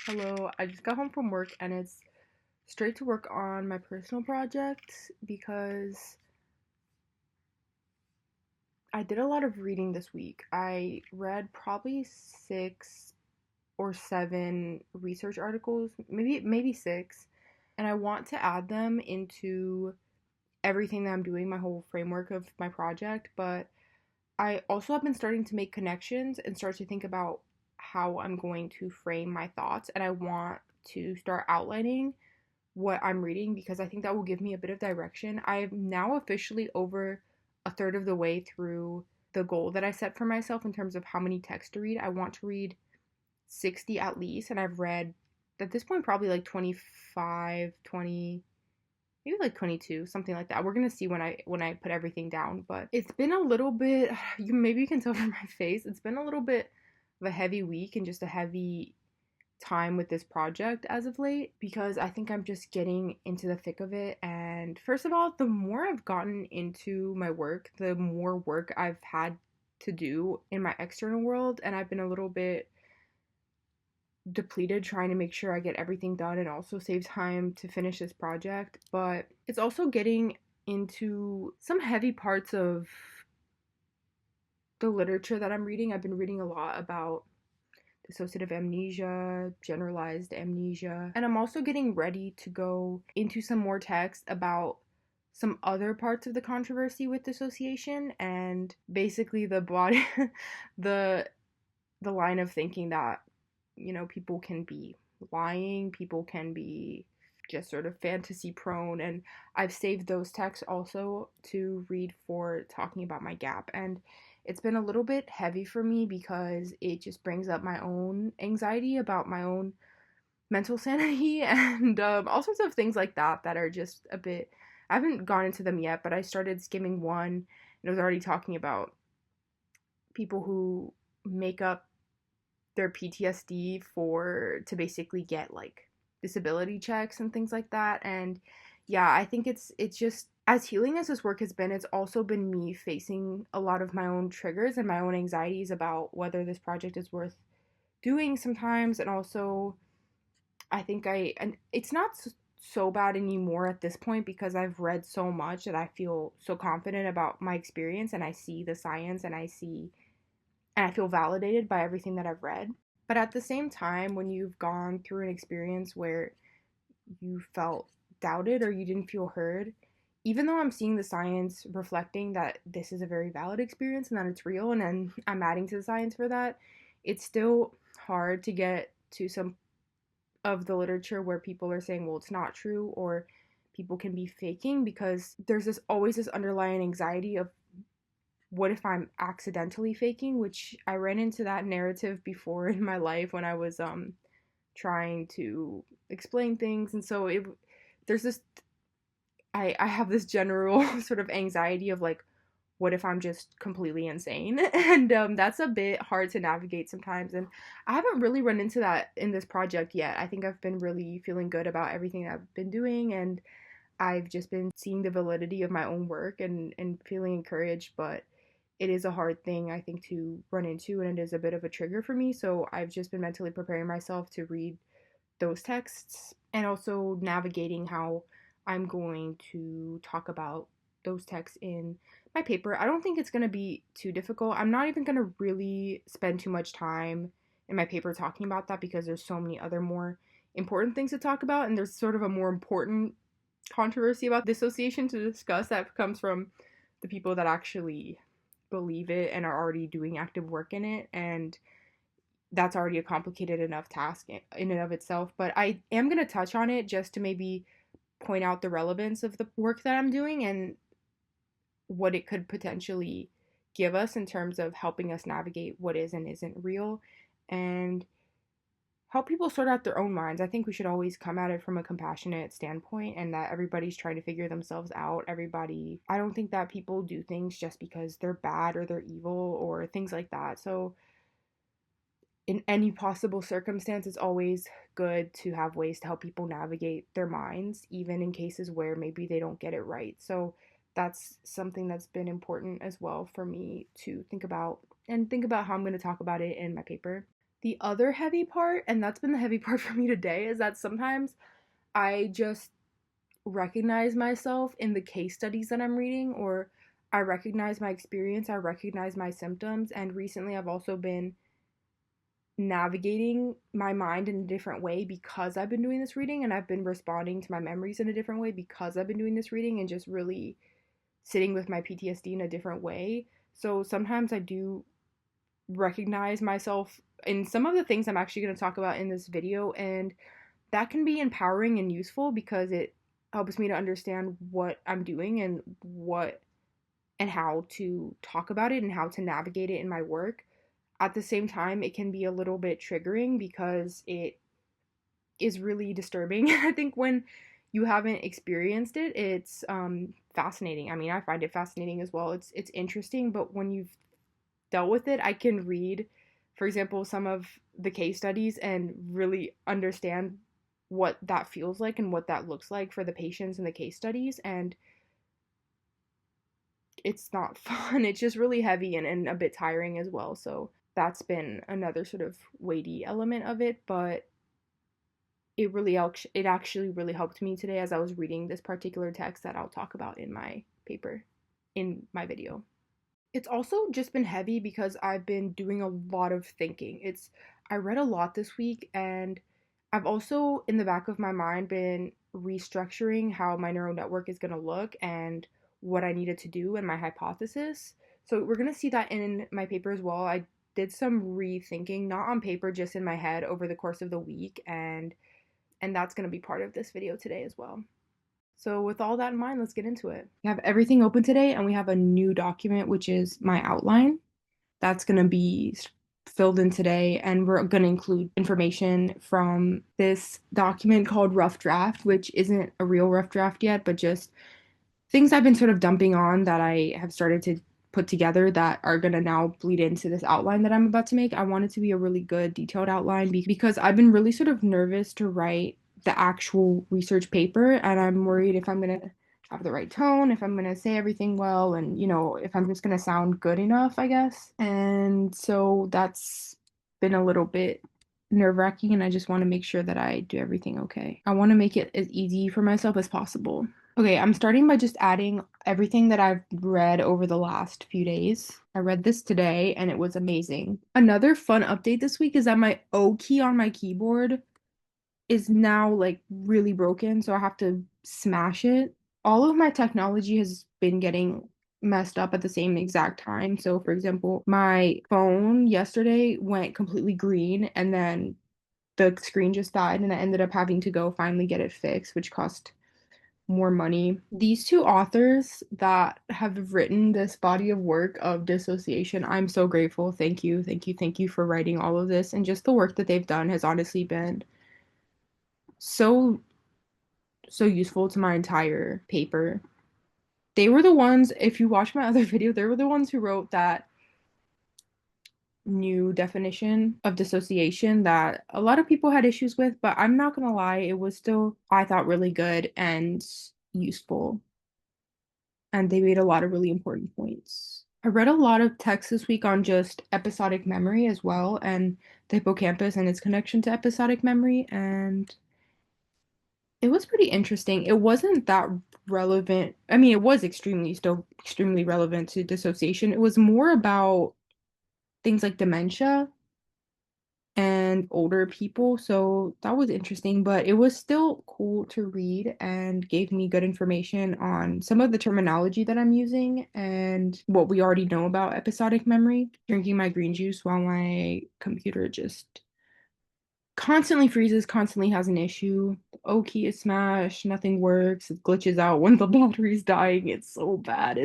Hello, I just got home from work and it's straight to work on my personal project because I did a lot of reading this week. I read probably 6 or 7 research articles, maybe 6, and I want to add them into everything that I'm doing, my whole framework of my project, but I also have been starting to make connections and start to think about how I'm going to frame my thoughts, and I want to start outlining what I'm reading because I think that will give me a bit of direction. I'm now officially over a third of the way through the goal that I set for myself in terms of how many texts to read. I want to read 60 at least, and I've read at this point probably like 25, 20, maybe like 22, something like that. We're going to see when I put everything down, but it's been a little bit you can tell from my face. It's been a little bit of a heavy week and just a heavy time with this project as of late because I think I'm just getting into the thick of it. And first of all, the more I've gotten into my work, the more work I've had to do in my external world, and I've been a little bit depleted trying to make sure I get everything done and also save time to finish this project. But it's also getting into some heavy parts of the literature that I'm reading. I've been reading a lot about dissociative amnesia, generalized amnesia. And I'm also getting ready to go into some more text about some other parts of the controversy with dissociation and basically the body the line of thinking that, people can be lying, people can be just sort of fantasy prone, and I've saved those texts also to read for talking about my gap. And it's been a little bit heavy for me because it just brings up my own anxiety about my own mental sanity and all sorts of things like that that are just a bit. I haven't gone into them yet, but I started skimming one and it was already talking about people who make up their PTSD to basically get like disability checks and things like that. And yeah, I think it's just, as healing as this work has been, it's also been me facing a lot of my own triggers and my own anxieties about whether this project is worth doing sometimes. And also I think and it's not so bad anymore at this point because I've read so much that I feel so confident about my experience and I see the science and I feel validated by everything that I've read. But at the same time, when you've gone through an experience where you felt doubted or you didn't feel heard, even though I'm seeing the science reflecting that this is a very valid experience and that it's real, and then I'm adding to the science for that, it's still hard to get to some of the literature where people are saying, well, it's not true, or people can be faking, because there's always this underlying anxiety of what if I'm accidentally faking, which I ran into that narrative before in my life when I was trying to explain things. And so there's this I have this general sort of anxiety of like, what if I'm just completely insane? And that's a bit hard to navigate sometimes. And I haven't really run into that in this project yet. I think I've been really feeling good about everything that I've been doing, and I've just been seeing the validity of my own work and feeling encouraged. But it is a hard thing, I think, to run into, and it is a bit of a trigger for me. So I've just been mentally preparing myself to read those texts and also navigating how I'm going to talk about those texts in my paper. I don't think it's going to be too difficult. I'm not even going to really spend too much time in my paper talking about that because there's so many other more important things to talk about, and there's sort of a more important controversy about dissociation to discuss that comes from the people that actually believe it and are already doing active work in it, and that's already a complicated enough task in and of itself. But I am going to touch on it just to maybe point out the relevance of the work that I'm doing and what it could potentially give us in terms of helping us navigate what is and isn't real, and help people sort out their own minds. I think we should always come at it from a compassionate standpoint, and that everybody's trying to figure themselves out. I don't think that people do things just because they're bad or they're evil or things like that. So in any possible circumstance, it's always good to have ways to help people navigate their minds, even in cases where maybe they don't get it right. So that's something that's been important as well for me to think about, and think about how I'm going to talk about it in my paper. The other heavy part, and that's been the heavy part for me today, is that sometimes I just recognize myself in the case studies that I'm reading, or I recognize my experience, I recognize my symptoms, and recently I've also been navigating my mind in a different way because I've been doing this reading, and I've been responding to my memories in a different way because I've been doing this reading and just really sitting with my PTSD in a different way. So sometimes I do recognize myself in some of the things I'm actually going to talk about in this video, and that can be empowering and useful because it helps me to understand what I'm doing and what and how to talk about it and how to navigate it in my work. At the same time, it can be a little bit triggering because it is really disturbing. I think when you haven't experienced it, it's fascinating. I mean, I find it fascinating as well. It's interesting, but when you've dealt with it, I can read, for example, some of the case studies and really understand what that feels like and what that looks like for the patients in the case studies. And it's not fun. It's just really heavy and a bit tiring as well. So that's been another sort of weighty element of it. But it actually really helped me today as I was reading this particular text that I'll talk about in my paper, in my video. It's also just been heavy because I've been doing a lot of thinking. I read a lot this week, and I've also in the back of my mind been restructuring how my neural network is going to look and what I needed to do and my hypothesis. So we're going to see that in my paper as well. I did some rethinking, not on paper, just in my head over the course of the week, and that's going to be part of this video today as well. So with all that in mind, let's get into it. We have everything open today, and we have a new document, which is my outline. That's going to be filled in today, and we're going to include information from this document called Rough Draft, which isn't a real rough draft yet, but just things I've been sort of dumping on that I have started to put together that are going to now bleed into this outline that I'm about to make. I want it to be a really good detailed outline because I've been really sort of nervous to write the actual research paper, and I'm worried if I'm going to have the right tone, if I'm going to say everything well, and if I'm just going to sound good enough, I guess. And so that's been a little bit nerve-wracking, and I just want to make sure that I do everything okay. I want to make it as easy for myself as possible. Okay, I'm starting by just adding everything that I've read over the last few days. I read this today and it was amazing. Another fun update this week is that my O key on my keyboard is now like really broken, so I have to smash it. All of my technology has been getting messed up at the same exact time. So, for example, my phone yesterday went completely green and then the screen just died, and I ended up having to go finally get it fixed, which cost more money. These two authors that have written this body of work of dissociation, I'm so grateful. Thank you, thank you, thank you for writing all of this. And just the work that they've done has honestly been so, so useful to my entire paper. They were the ones, if you watch my other video, they were the ones who wrote that new definition of dissociation that a lot of people had issues with, but I'm not gonna lie, it was still, I thought, really good and useful. And they made a lot of really important points. I read a lot of text this week on just episodic memory as well, and the hippocampus and its connection to episodic memory, and it was pretty interesting. It wasn't that relevant. I mean, it was still extremely relevant to dissociation. It was more about things like dementia and older people. So that was interesting, but it was still cool to read and gave me good information on some of the terminology that I'm using and what we already know about episodic memory. Drinking my green juice while my computer just constantly freezes, constantly has an issue. The O key is smashed, nothing works, it glitches out when the battery's dying. It's so bad.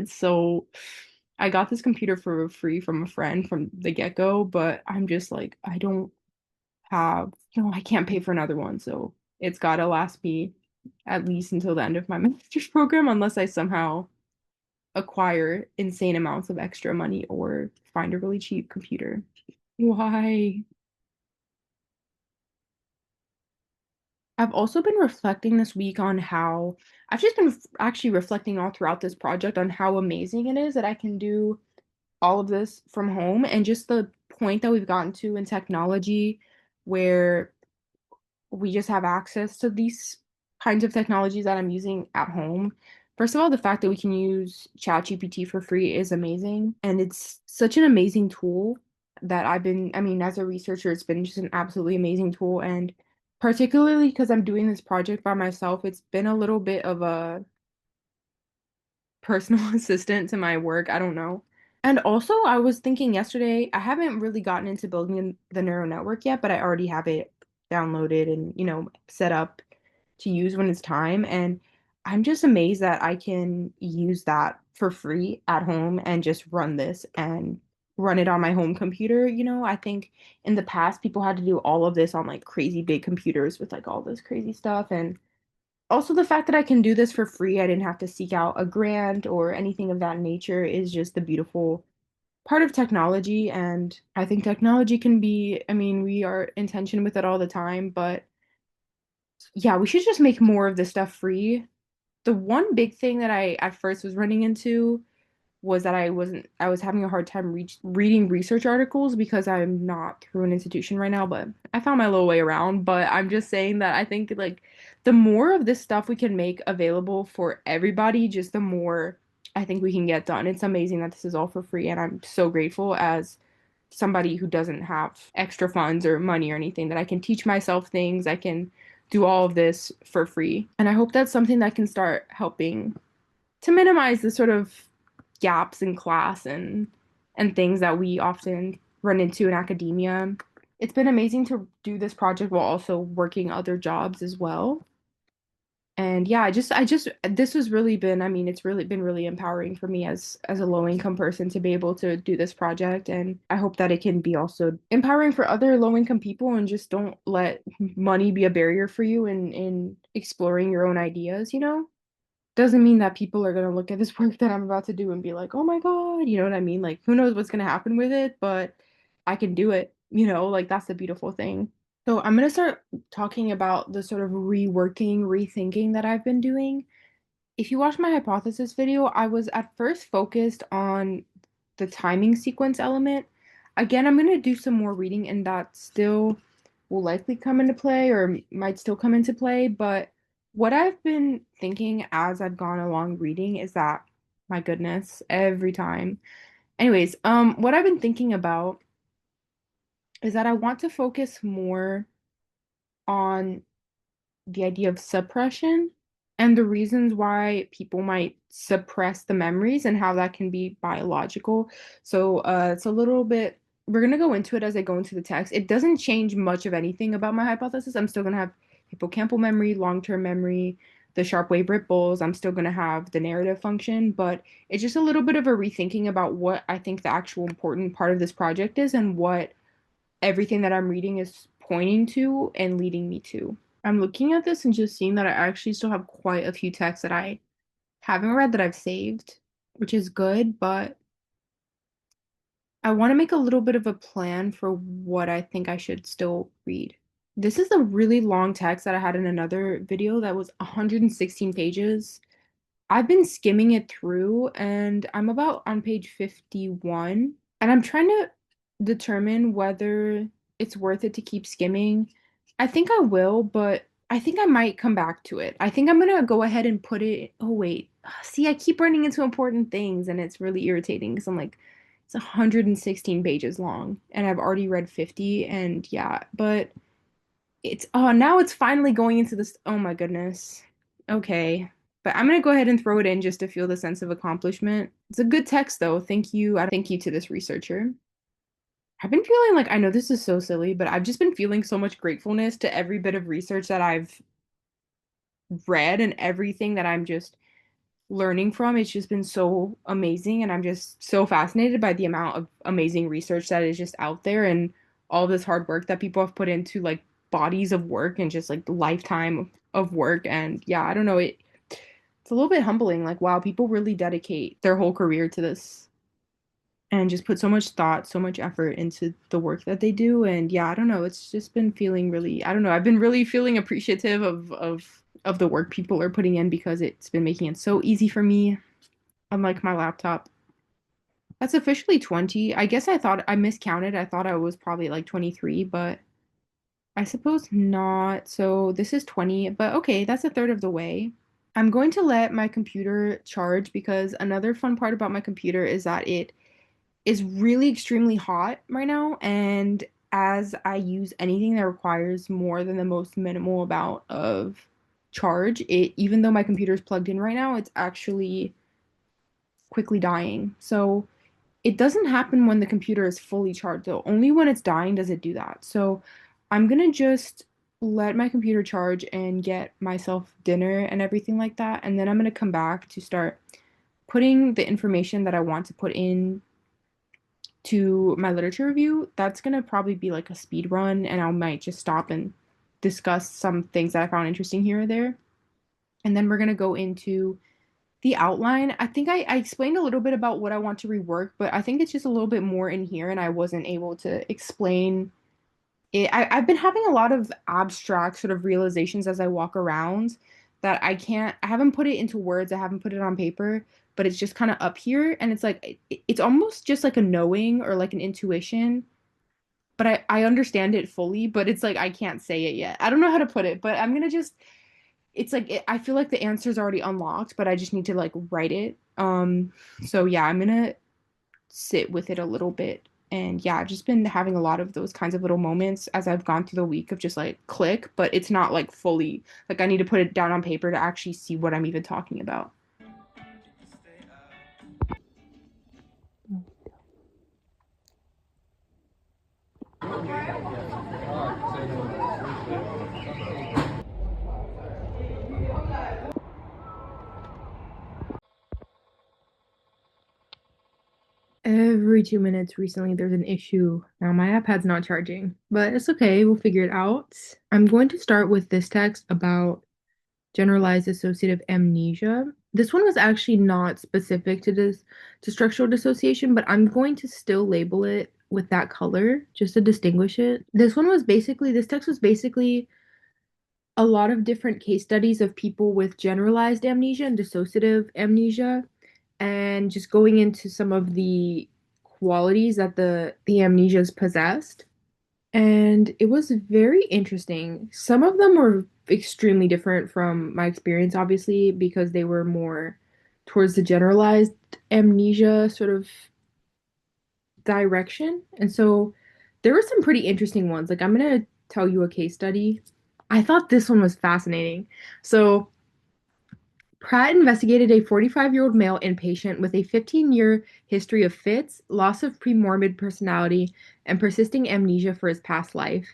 I got this computer for free from a friend from the get-go, but I'm just like, I can't pay for another one, so it's gotta last me at least until the end of my master's program, unless I somehow acquire insane amounts of extra money or find a really cheap computer. Why? I've also been reflecting this week on how I've just been actually reflecting all throughout this project on how amazing it is that I can do all of this from home and just the point that we've gotten to in technology where we just have access to these kinds of technologies that I'm using at home. First of all, the fact that we can use ChatGPT for free is amazing. And it's such an amazing tool that I mean, as a researcher, it's been just an absolutely amazing tool. And particularly because I'm doing this project by myself, it's been a little bit of a personal assistant to my work. I don't know. And also, I was thinking yesterday, I haven't really gotten into building the neural network yet, but I already have it downloaded and, set up to use when it's time. And I'm just amazed that I can use that for free at home and just run this and run it on my home computer. I think in the past, people had to do all of this on like crazy big computers with like all this crazy stuff. And also, the fact that I can do this for free, I didn't have to seek out a grant or anything of that nature is just the beautiful part of technology. And I think technology can be, I mean, we are in tension with it all the time, but yeah, we should just make more of this stuff free. The one big thing that I at first was running into was that I was having a hard time reading research articles because I'm not through an institution right now, but I found my little way around. But I'm just saying that I think like the more of this stuff we can make available for everybody, just the more I think we can get done. It's amazing that this is all for free, and I'm so grateful as somebody who doesn't have extra funds or money or anything that I can teach myself things. I can do all of this for free. And I hope that's something that can start helping to minimize the sort of gaps in class and things that we often run into in academia. It's been amazing to do this project while also working other jobs as well. And yeah, this has really been, I mean, it's really been really empowering for me as a low income person to be able to do this project. And I hope that it can be also empowering for other low income people and just don't let money be a barrier for you in exploring your own ideas. Doesn't mean that people are going to look at this work that I'm about to do and be like, oh my God, you know what I mean? Like, who knows what's going to happen with it, but I can do it, like that's the beautiful thing. So I'm going to start talking about the sort of reworking, rethinking that I've been doing. If you watch my hypothesis video, I was at first focused on the timing sequence element. Again, I'm going to do some more reading, and that still will likely come into play or might still come into play. But what I've been thinking as I've gone along reading is that, my goodness, every time. Anyways, what I've been thinking about is that I want to focus more on the idea of suppression and the reasons why people might suppress the memories and how that can be biological. So it's a little bit, we're going to go into it as I go into the text. It doesn't change much of anything about my hypothesis. I'm still going to have hippocampal memory, long-term memory, the sharp wave ripples. I'm still going to have the narrative function, but it's just a little bit of a rethinking about what I think the actual important part of this project is and what everything that I'm reading is pointing to and leading me to. I'm looking at this and just seeing that I actually still have quite a few texts that I haven't read that I've saved, which is good, but I want to make a little bit of a plan for what I think I should still read. This is a really long text that I had in another video that was 116 pages. I've been skimming it through and I'm about on page 51 and I'm trying to determine whether it's worth it to keep skimming. I think I will, but I think I might come back to it. I think I'm gonna go ahead and put it. Oh, wait. See, I keep running into important things and it's really irritating because I'm like, it's 116 pages long and I've already read 50 and yeah, but now it's finally going into this. Oh my goodness. Okay. But I'm gonna go ahead and throw it in just to feel the sense of accomplishment. It's a good text though. Thank you. Thank you to this researcher. I've been feeling like I know this is so silly, but I've just been feeling so much gratefulness to every bit of research that I've read and everything that I'm just learning from. It's just been so amazing, and I'm just so fascinated by the amount of amazing research that is just out there and all this hard work that people have put into like bodies of work and just like lifetime of work. And yeah, I don't know, it's a little bit humbling. Like, wow, people really dedicate their whole career to this and just put so much thought, so much effort into the work that they do. And yeah, I don't know, it's just been feeling really, I don't know, I've been really feeling appreciative of the work people are putting in because it's been making it so easy for me, unlike my laptop. That's officially 20. I guess I thought I miscounted. I thought I was probably like 23, but I suppose not. So this is 20, but okay, that's a third of the way. I'm going to let my computer charge because another fun part about my computer is that it is really extremely hot right now. And as I use anything that requires more than the most minimal amount of charge, even though my computer is plugged in right now, it's actually quickly dying. So it doesn't happen when the computer is fully charged, though. Only when it's dying does it do that. So I'm gonna just let my computer charge and get myself dinner and everything like that. And then I'm gonna come back to start putting the information that I want to put in to my literature review. That's gonna probably be like a speed run, and I might just stop and discuss some things that I found interesting here or there. And then we're gonna go into the outline. I think I explained a little bit about what I want to rework, but I think it's just a little bit more in here, and I wasn't able to explain it. I've been having a lot of abstract sort of realizations as I walk around that I haven't put it into words, I haven't put it on paper, but it's just kind of up here, and it's like it's almost just like a knowing or like an intuition, but I understand it fully, but it's like I can't say it yet. I don't know how to put it, but I'm gonna just it's like I feel like the answer's already unlocked, but I just need to like write it. So yeah, I'm gonna sit with it a little bit. And yeah, I've just been having a lot of those kinds of little moments as I've gone through the week of just like click, but it's not like fully like I need to put it down on paper to actually see what I'm even talking about. Every 2 minutes recently, there's an issue. Now, my iPad's not charging, but it's okay. We'll figure it out. I'm going to start with this text about generalized dissociative amnesia. This one was actually not specific to this to structural dissociation, but I'm going to still label it with that color just to distinguish it. This text was basically a lot of different case studies of people with generalized amnesia and dissociative amnesia and just going into some of the qualities that the amnesias possessed. And it was very interesting. Some of them were extremely different from my experience, obviously, because they were more towards the generalized amnesia sort of direction. And so there were some pretty interesting ones. Like, I'm going to tell you a case study. I thought this one was fascinating. So, Pratt investigated a 45-year-old male inpatient with a 15-year history of fits, loss of premorbid personality, and persisting amnesia for his past life.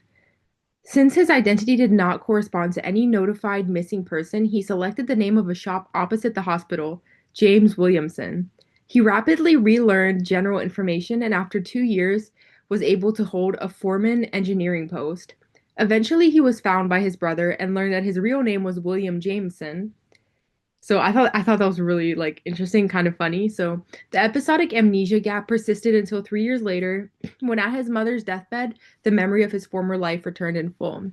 Since his identity did not correspond to any notified missing person, he selected the name of a shop opposite the hospital, James Williamson. He rapidly relearned general information and after 2 years was able to hold a foreman engineering post. Eventually, he was found by his brother and learned that his real name was William Jameson. So I thought that was really like interesting, kind of funny. So the episodic amnesia gap persisted until 3 years later, when at his mother's deathbed, the memory of his former life returned in full.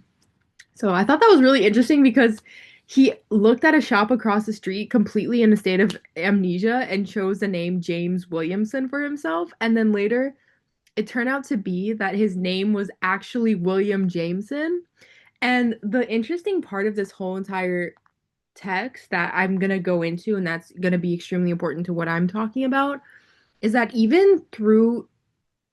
So I thought that was really interesting because he looked at a shop across the street completely in a state of amnesia and chose the name James Williamson for himself. And then later, it turned out to be that his name was actually William Jameson. And the interesting part of this whole entire text that I'm going to go into, and that's going to be extremely important to what I'm talking about, is that even through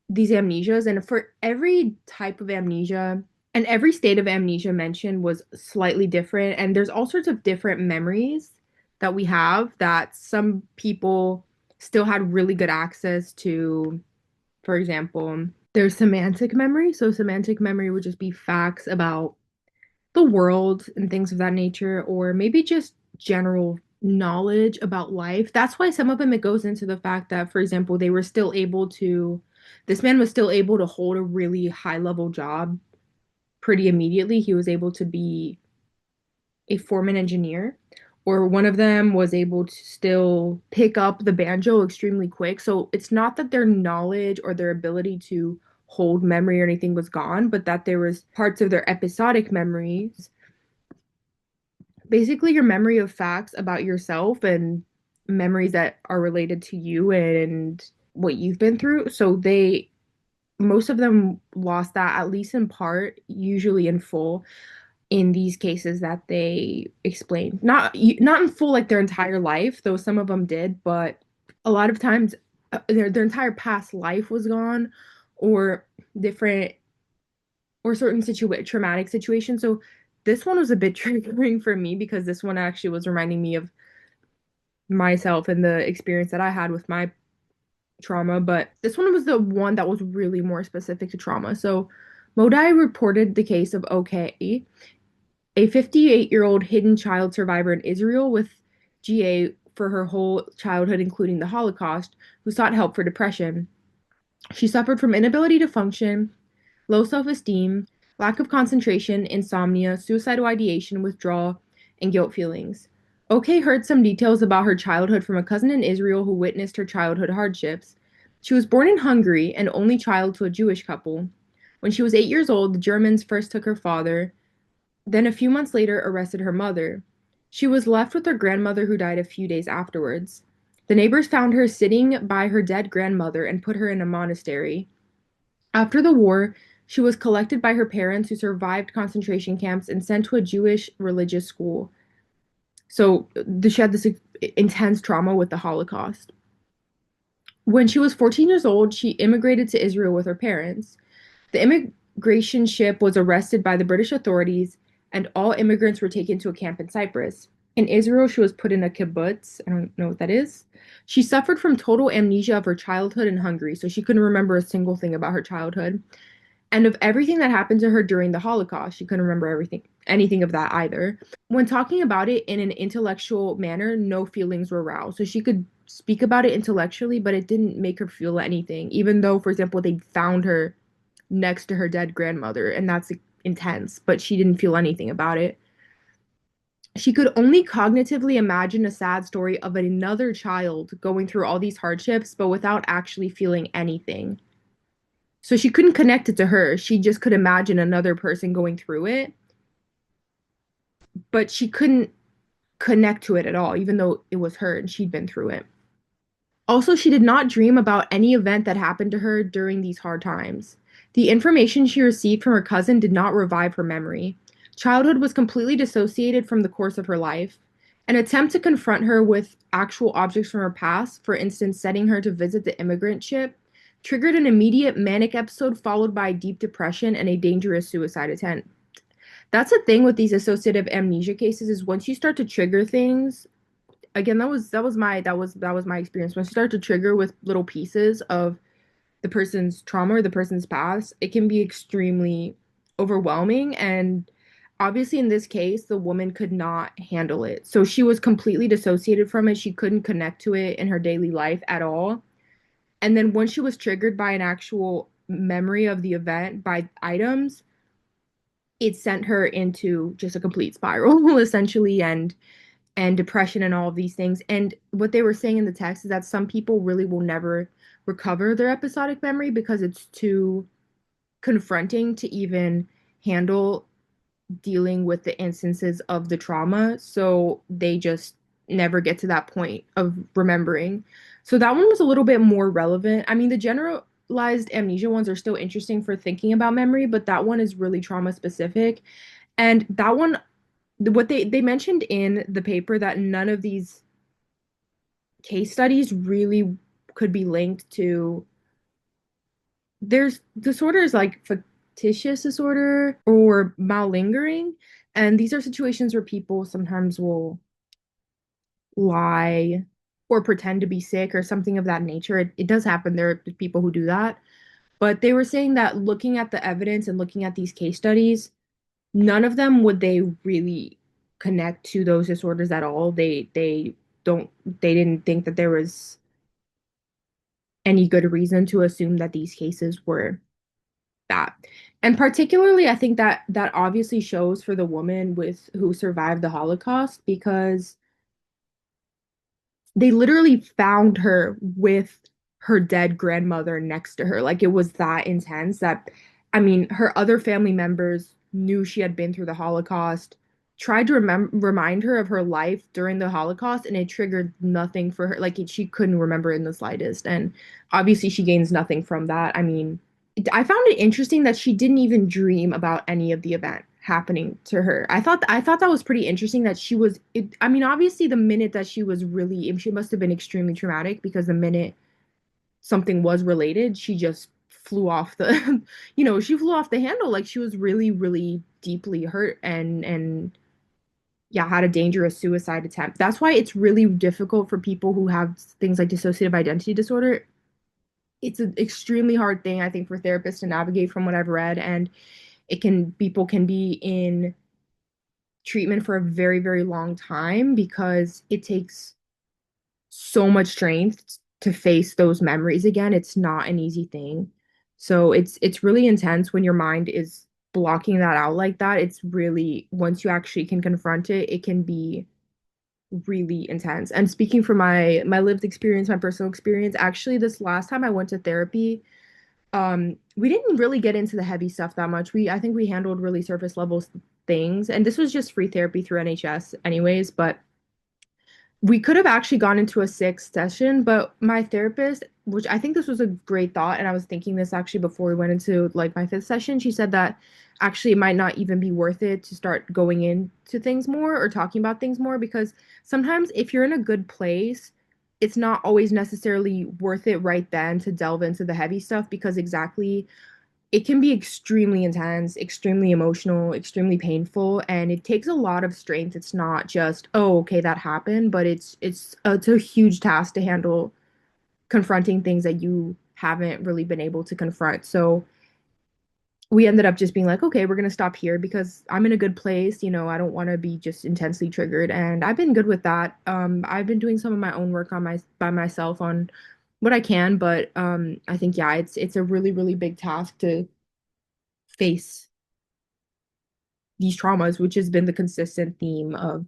these amnesias, and for every type of amnesia, and every state of amnesia mentioned was slightly different, and there's all sorts of different memories that we have that some people still had really good access to. For example, there's semantic memory. So, semantic memory would just be facts about the world and things of that nature, or maybe just general knowledge about life. That's why some of them it goes into the fact that, for example, this man was still able to hold a really high level job pretty immediately. He was able to be a foreman engineer, or one of them was able to still pick up the banjo extremely quick. So it's not that their knowledge or their ability to hold memory or anything was gone, but that there was parts of their episodic memories, basically your memory of facts about yourself and memories that are related to you and what you've been through. So they most of them lost that at least in part, usually in full in these cases that they explained. Not in full like their entire life, though some of them did, but a lot of times their entire past life was gone or different or certain traumatic situations. So this one was a bit triggering for me because this one actually was reminding me of myself and the experience that I had with my trauma, but this one was the one that was really more specific to trauma. So Modi reported the case of OK, a 58-year-old hidden child survivor in Israel with GA for her whole childhood, including the Holocaust, who sought help for depression. She suffered from inability to function, low self esteem, lack of concentration, insomnia, suicidal ideation, withdrawal, and guilt feelings. OK heard some details about her childhood from a cousin in Israel who witnessed her childhood hardships. She was born in Hungary and only child to a Jewish couple. When she was 8 years old, the Germans first took her father, then a few months later arrested her mother. She was left with her grandmother who died a few days afterwards. The neighbors found her sitting by her dead grandmother and put her in a monastery. After the war, she was collected by her parents who survived concentration camps and sent to a Jewish religious school. So she had this intense trauma with the Holocaust. When she was 14 years old, she immigrated to Israel with her parents. The immigration ship was arrested by the British authorities, and all immigrants were taken to a camp in Cyprus. In Israel, she was put in a kibbutz. I don't know what that is. She suffered from total amnesia of her childhood in Hungary, so she couldn't remember a single thing about her childhood. And of everything that happened to her during the Holocaust, she couldn't remember anything of that either. When talking about it in an intellectual manner, no feelings were aroused. So she could speak about it intellectually, but it didn't make her feel anything, even though, for example, they found her next to her dead grandmother, and that's intense, but she didn't feel anything about it. She could only cognitively imagine a sad story of another child going through all these hardships, but without actually feeling anything. So she couldn't connect it to her. She just could imagine another person going through it, but she couldn't connect to it at all, even though it was her and she'd been through it. Also, she did not dream about any event that happened to her during these hard times. The information she received from her cousin did not revive her memory. Childhood was completely dissociated from the course of her life. An attempt to confront her with actual objects from her past, for instance, setting her to visit the immigrant ship, triggered an immediate manic episode followed by deep depression and a dangerous suicide attempt. That's the thing with these associative amnesia cases is once you start to trigger things, again, that was my experience. When you start to trigger with little pieces of the person's trauma or the person's past, it can be extremely overwhelming. And obviously, in this case, the woman could not handle it. So she was completely dissociated from it. She couldn't connect to it in her daily life at all. And then once she was triggered by an actual memory of the event by items, it sent her into just a complete spiral, essentially, and depression and all of these things. And what they were saying in the text is that some people really will never recover their episodic memory because it's too confronting to even handle dealing with the instances of the trauma. So they just never get to that point of remembering. So that one was a little bit more relevant. I mean, the generalized amnesia ones are still interesting for thinking about memory, but that one is really trauma specific. And that one, what they mentioned in the paper that none of these case studies really could be linked to there's disorders like fictitious disorder or malingering, and these are situations where people sometimes will lie or pretend to be sick or something of that nature. It does happen. There are people who do that, but they were saying that looking at the evidence and looking at these case studies, none of them would they really connect to those disorders at all. Don't they didn't think that there was any good reason to assume that these cases were that. And particularly I think that that obviously shows for the woman with who survived the Holocaust because they literally found her with her dead grandmother next to her. Like it was that intense that I mean, her other family members knew she had been through the Holocaust. tried to remind her of her life during the Holocaust, and it triggered nothing for her. Like she couldn't remember in the slightest, and obviously she gains nothing from that. I mean, I found it interesting that she didn't even dream about any of the event happening to her. I thought that was pretty interesting that she was. I mean, obviously the minute that she was really, she must have been extremely traumatic because the minute something was related, she just flew off the, she flew off the handle. Like she was really, really deeply hurt and yeah, had a dangerous suicide attempt. That's why it's really difficult for people who have things like dissociative identity disorder. It's an extremely hard thing, I think, for therapists to navigate from what I've read. And people can be in treatment for a very, very long time because it takes so much strength to face those memories again. It's not an easy thing. So it's really intense when your mind is blocking that out like that. It's really, once you actually can confront it, it can be really intense. And speaking from my lived experience, my personal experience, actually this last time I went to therapy, we didn't really get into the heavy stuff that much. I think we handled really surface level things, and this was just free therapy through NHS anyways, but we could have actually gone into a sixth session, but my therapist, which I think this was a great thought, and I was thinking this actually before we went into like my fifth session, she said that actually it might not even be worth it to start going into things more or talking about things more because sometimes if you're in a good place, it's not always necessarily worth it right then to delve into the heavy stuff because exactly it can be extremely intense, extremely emotional, extremely painful, and it takes a lot of strength. It's not just, oh, okay, that happened, but it's a huge task to handle confronting things that you haven't really been able to confront. So we ended up just being like, okay, we're gonna stop here because I'm in a good place. I don't want to be just intensely triggered, and I've been good with that. I've been doing some of my own work on my by myself on what I can, but I think yeah, it's a really really big task to face these traumas, which has been the consistent theme of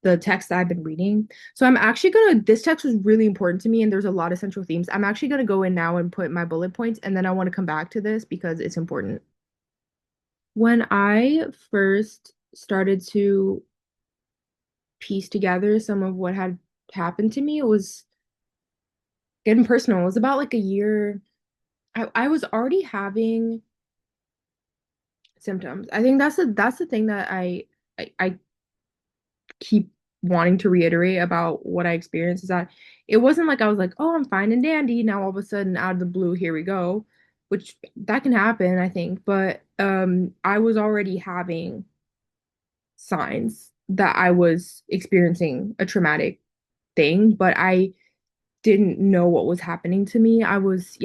the text that I've been reading. So I'm actually gonna this text was really important to me and there's a lot of central themes. I'm actually gonna go in now and put my bullet points and then I want to come back to this because it's important. When I first started to piece together some of what had happened to me, it was getting personal. It was about like a year. I was already having symptoms. I think that's the thing that I keep wanting to reiterate about what I experienced is that it wasn't like I was like, oh, I'm fine and dandy. Now all of a sudden, out of the blue, here we go, which that can happen, I think. But I was already having signs that I was experiencing a traumatic thing, but I didn't know what was happening to me. I was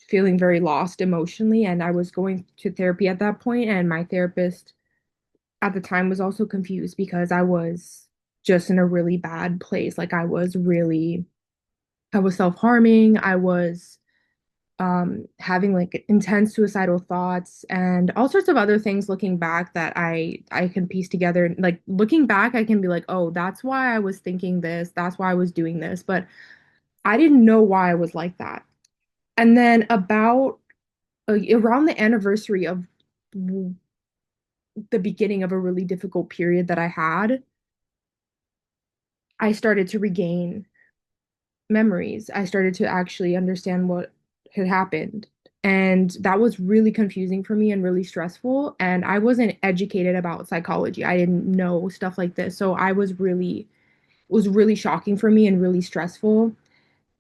feeling very lost emotionally, and I was going to therapy at that point, and my therapist at the time was also confused because I was just in a really bad place. Like I was self-harming. I was having like intense suicidal thoughts and all sorts of other things looking back that I can piece together. Like looking back, I can be like, oh, that's why I was thinking this, that's why I was doing this, but I didn't know why I was like that. And then about around the anniversary of the beginning of a really difficult period that I had, I started to regain memories. I started to actually understand what had happened. And that was really confusing for me and really stressful. And I wasn't educated about psychology. I didn't know stuff like this. So it was really shocking for me and really stressful.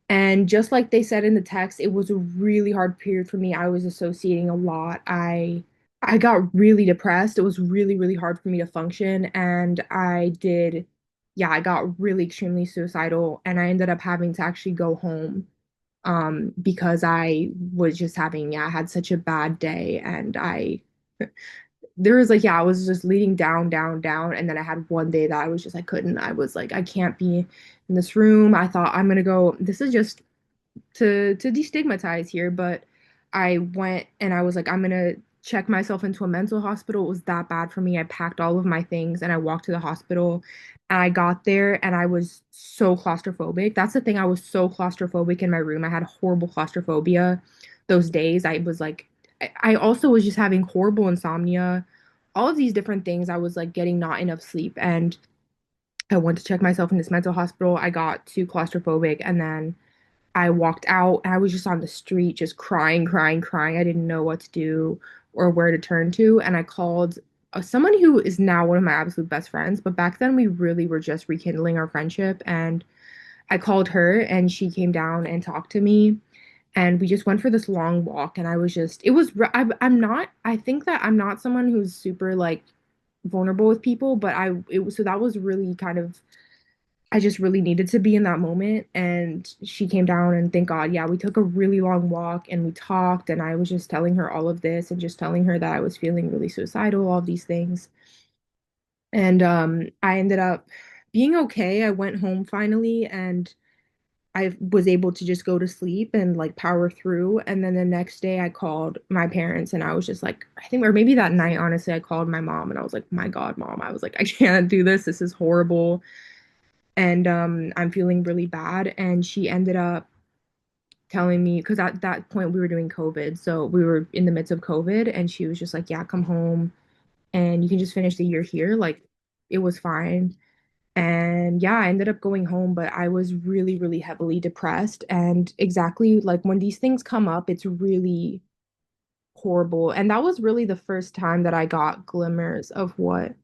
And just like they said in the text, it was a really hard period for me. I was associating a lot. I got really depressed. It was really, really hard for me to function. And yeah, I got really extremely suicidal. And I ended up having to actually go home because I was just having, yeah, I had such a bad day. And there was like, yeah, I was just leading down, down, down. And then I had one day that I was just, I couldn't, I was like, I can't be in this room. I thought I'm gonna go, this is just to destigmatize here, but I went and I was like, I'm gonna check myself into a mental hospital. It was that bad for me. I packed all of my things and I walked to the hospital. And I got there and I was so claustrophobic. That's the thing. I was so claustrophobic in my room. I had horrible claustrophobia those days. I was like, I also was just having horrible insomnia all of these different things. I was like getting not enough sleep, and I went to check myself in this mental hospital. I got too claustrophobic, and then I walked out and I was just on the street, just crying, crying, crying. I didn't know what to do or where to turn to. And I called someone who is now one of my absolute best friends. But back then, we really were just rekindling our friendship. And I called her and she came down and talked to me. And we just went for this long walk. And I was just, it was, I'm not, I think that I'm not someone who's super like vulnerable with people, but so that was really kind of I just really needed to be in that moment. And she came down, and thank God, yeah, we took a really long walk and we talked. And I was just telling her all of this and just telling her that I was feeling really suicidal, all these things. And I ended up being okay. I went home finally, and I was able to just go to sleep and like power through. And then the next day, I called my parents, and I was just like, I think, or maybe that night, honestly, I called my mom and I was like, my God, mom, I was like, I can't do this. This is horrible, and I'm feeling really bad. And she ended up telling me, because at that point we were doing COVID, so we were in the midst of COVID, and she was just like, "Yeah, come home, and you can just finish the year here." Like, it was fine. And yeah, I ended up going home, but I was really, really heavily depressed. And exactly like when these things come up, it's really horrible. And that was really the first time that I got glimmers of what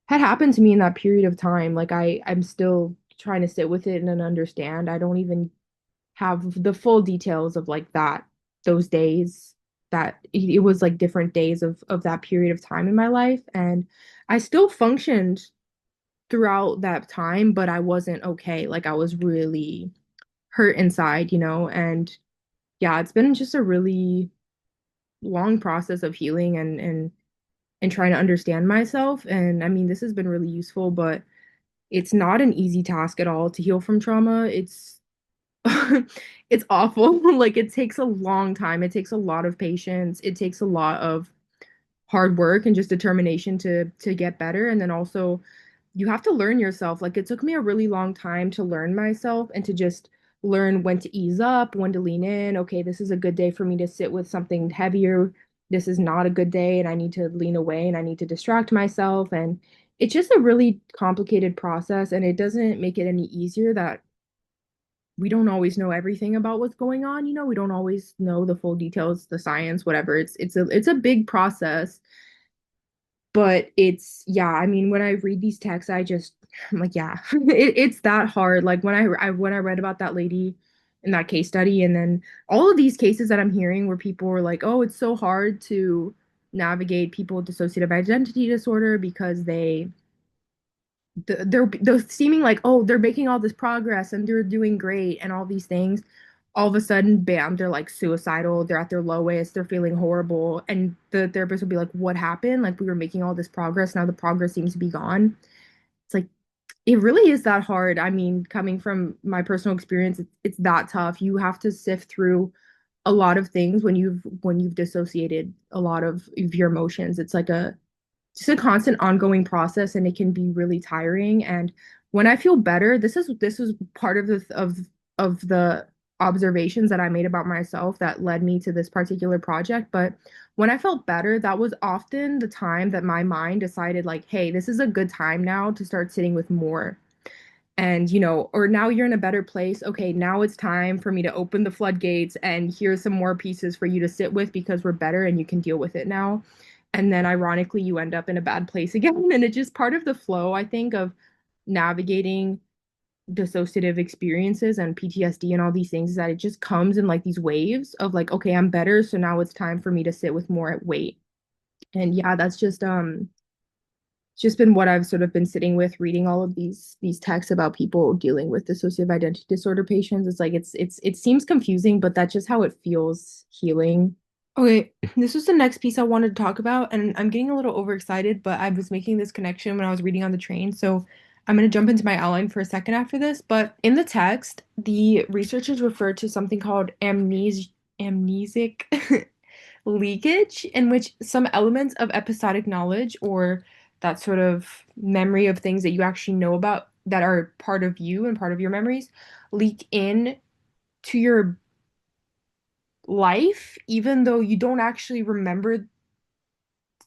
had happened to me in that period of time. Like I'm still trying to sit with it and understand. I don't even have the full details of like that those days, that it was like different days of that period of time in my life. And I still functioned throughout that time, but I wasn't okay. Like I was really hurt inside, and yeah, it's been just a really long process of healing and trying to understand myself. And I mean, this has been really useful, but it's not an easy task at all to heal from trauma. It's it's awful. Like it takes a long time. It takes a lot of patience. It takes a lot of hard work and just determination to get better. And then also you have to learn yourself. Like it took me a really long time to learn myself and to just learn when to ease up, when to lean in. Okay, this is a good day for me to sit with something heavier. This is not a good day and I need to lean away and I need to distract myself. And it's just a really complicated process, and it doesn't make it any easier that we don't always know everything about what's going on. We don't always know the full details, the science, whatever. It's a big process, but it's, yeah, I mean, when I read these texts, I'm like, yeah, it's that hard. Like when I read about that lady in that case study, and then all of these cases that I'm hearing where people were like, oh, it's so hard to navigate people with dissociative identity disorder because they're seeming like, oh, they're making all this progress and they're doing great and all these things. All of a sudden, bam, they're like suicidal, they're at their lowest, they're feeling horrible, and the therapist will be like, what happened? Like, we were making all this progress, now the progress seems to be gone. It's like, it really is that hard. I mean, coming from my personal experience, it's that tough. You have to sift through a lot of things when you've dissociated a lot of your emotions. It's like a just a constant ongoing process, and it can be really tiring. And when I feel better, this is part of the observations that I made about myself that led me to this particular project. But when I felt better, that was often the time that my mind decided, like, hey, this is a good time now to start sitting with more. And or now you're in a better place, okay, now it's time for me to open the floodgates, and here's some more pieces for you to sit with because we're better and you can deal with it now. And then ironically you end up in a bad place again. And it's just part of the flow, I think, of navigating dissociative experiences and PTSD and all these things, is that it just comes in like these waves of like, okay, I'm better, so now it's time for me to sit with more weight. And yeah, that's just been what I've sort of been sitting with, reading all of these texts about people dealing with dissociative identity disorder patients. It's like it seems confusing, but that's just how it feels healing. Okay, this was the next piece I wanted to talk about, and I'm getting a little overexcited, but I was making this connection when I was reading on the train, so I'm going to jump into my outline for a second after this. But in the text, the researchers referred to something called amnesic leakage, in which some elements of episodic knowledge, or that sort of memory of things that you actually know about that are part of you and part of your memories, leak in to your life, even though you don't actually remember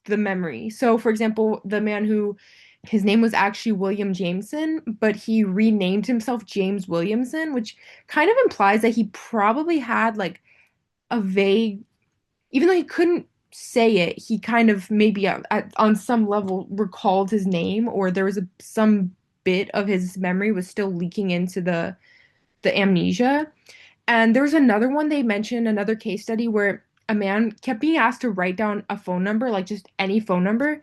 the memory. So, for example, the man who his name was actually William Jameson, but he renamed himself James Williamson, which kind of implies that he probably had like a vague, even though he couldn't say it, he kind of maybe on some level recalled his name, or there was some bit of his memory was still leaking into the amnesia. And there was another one they mentioned, another case study where a man kept being asked to write down a phone number, like just any phone number,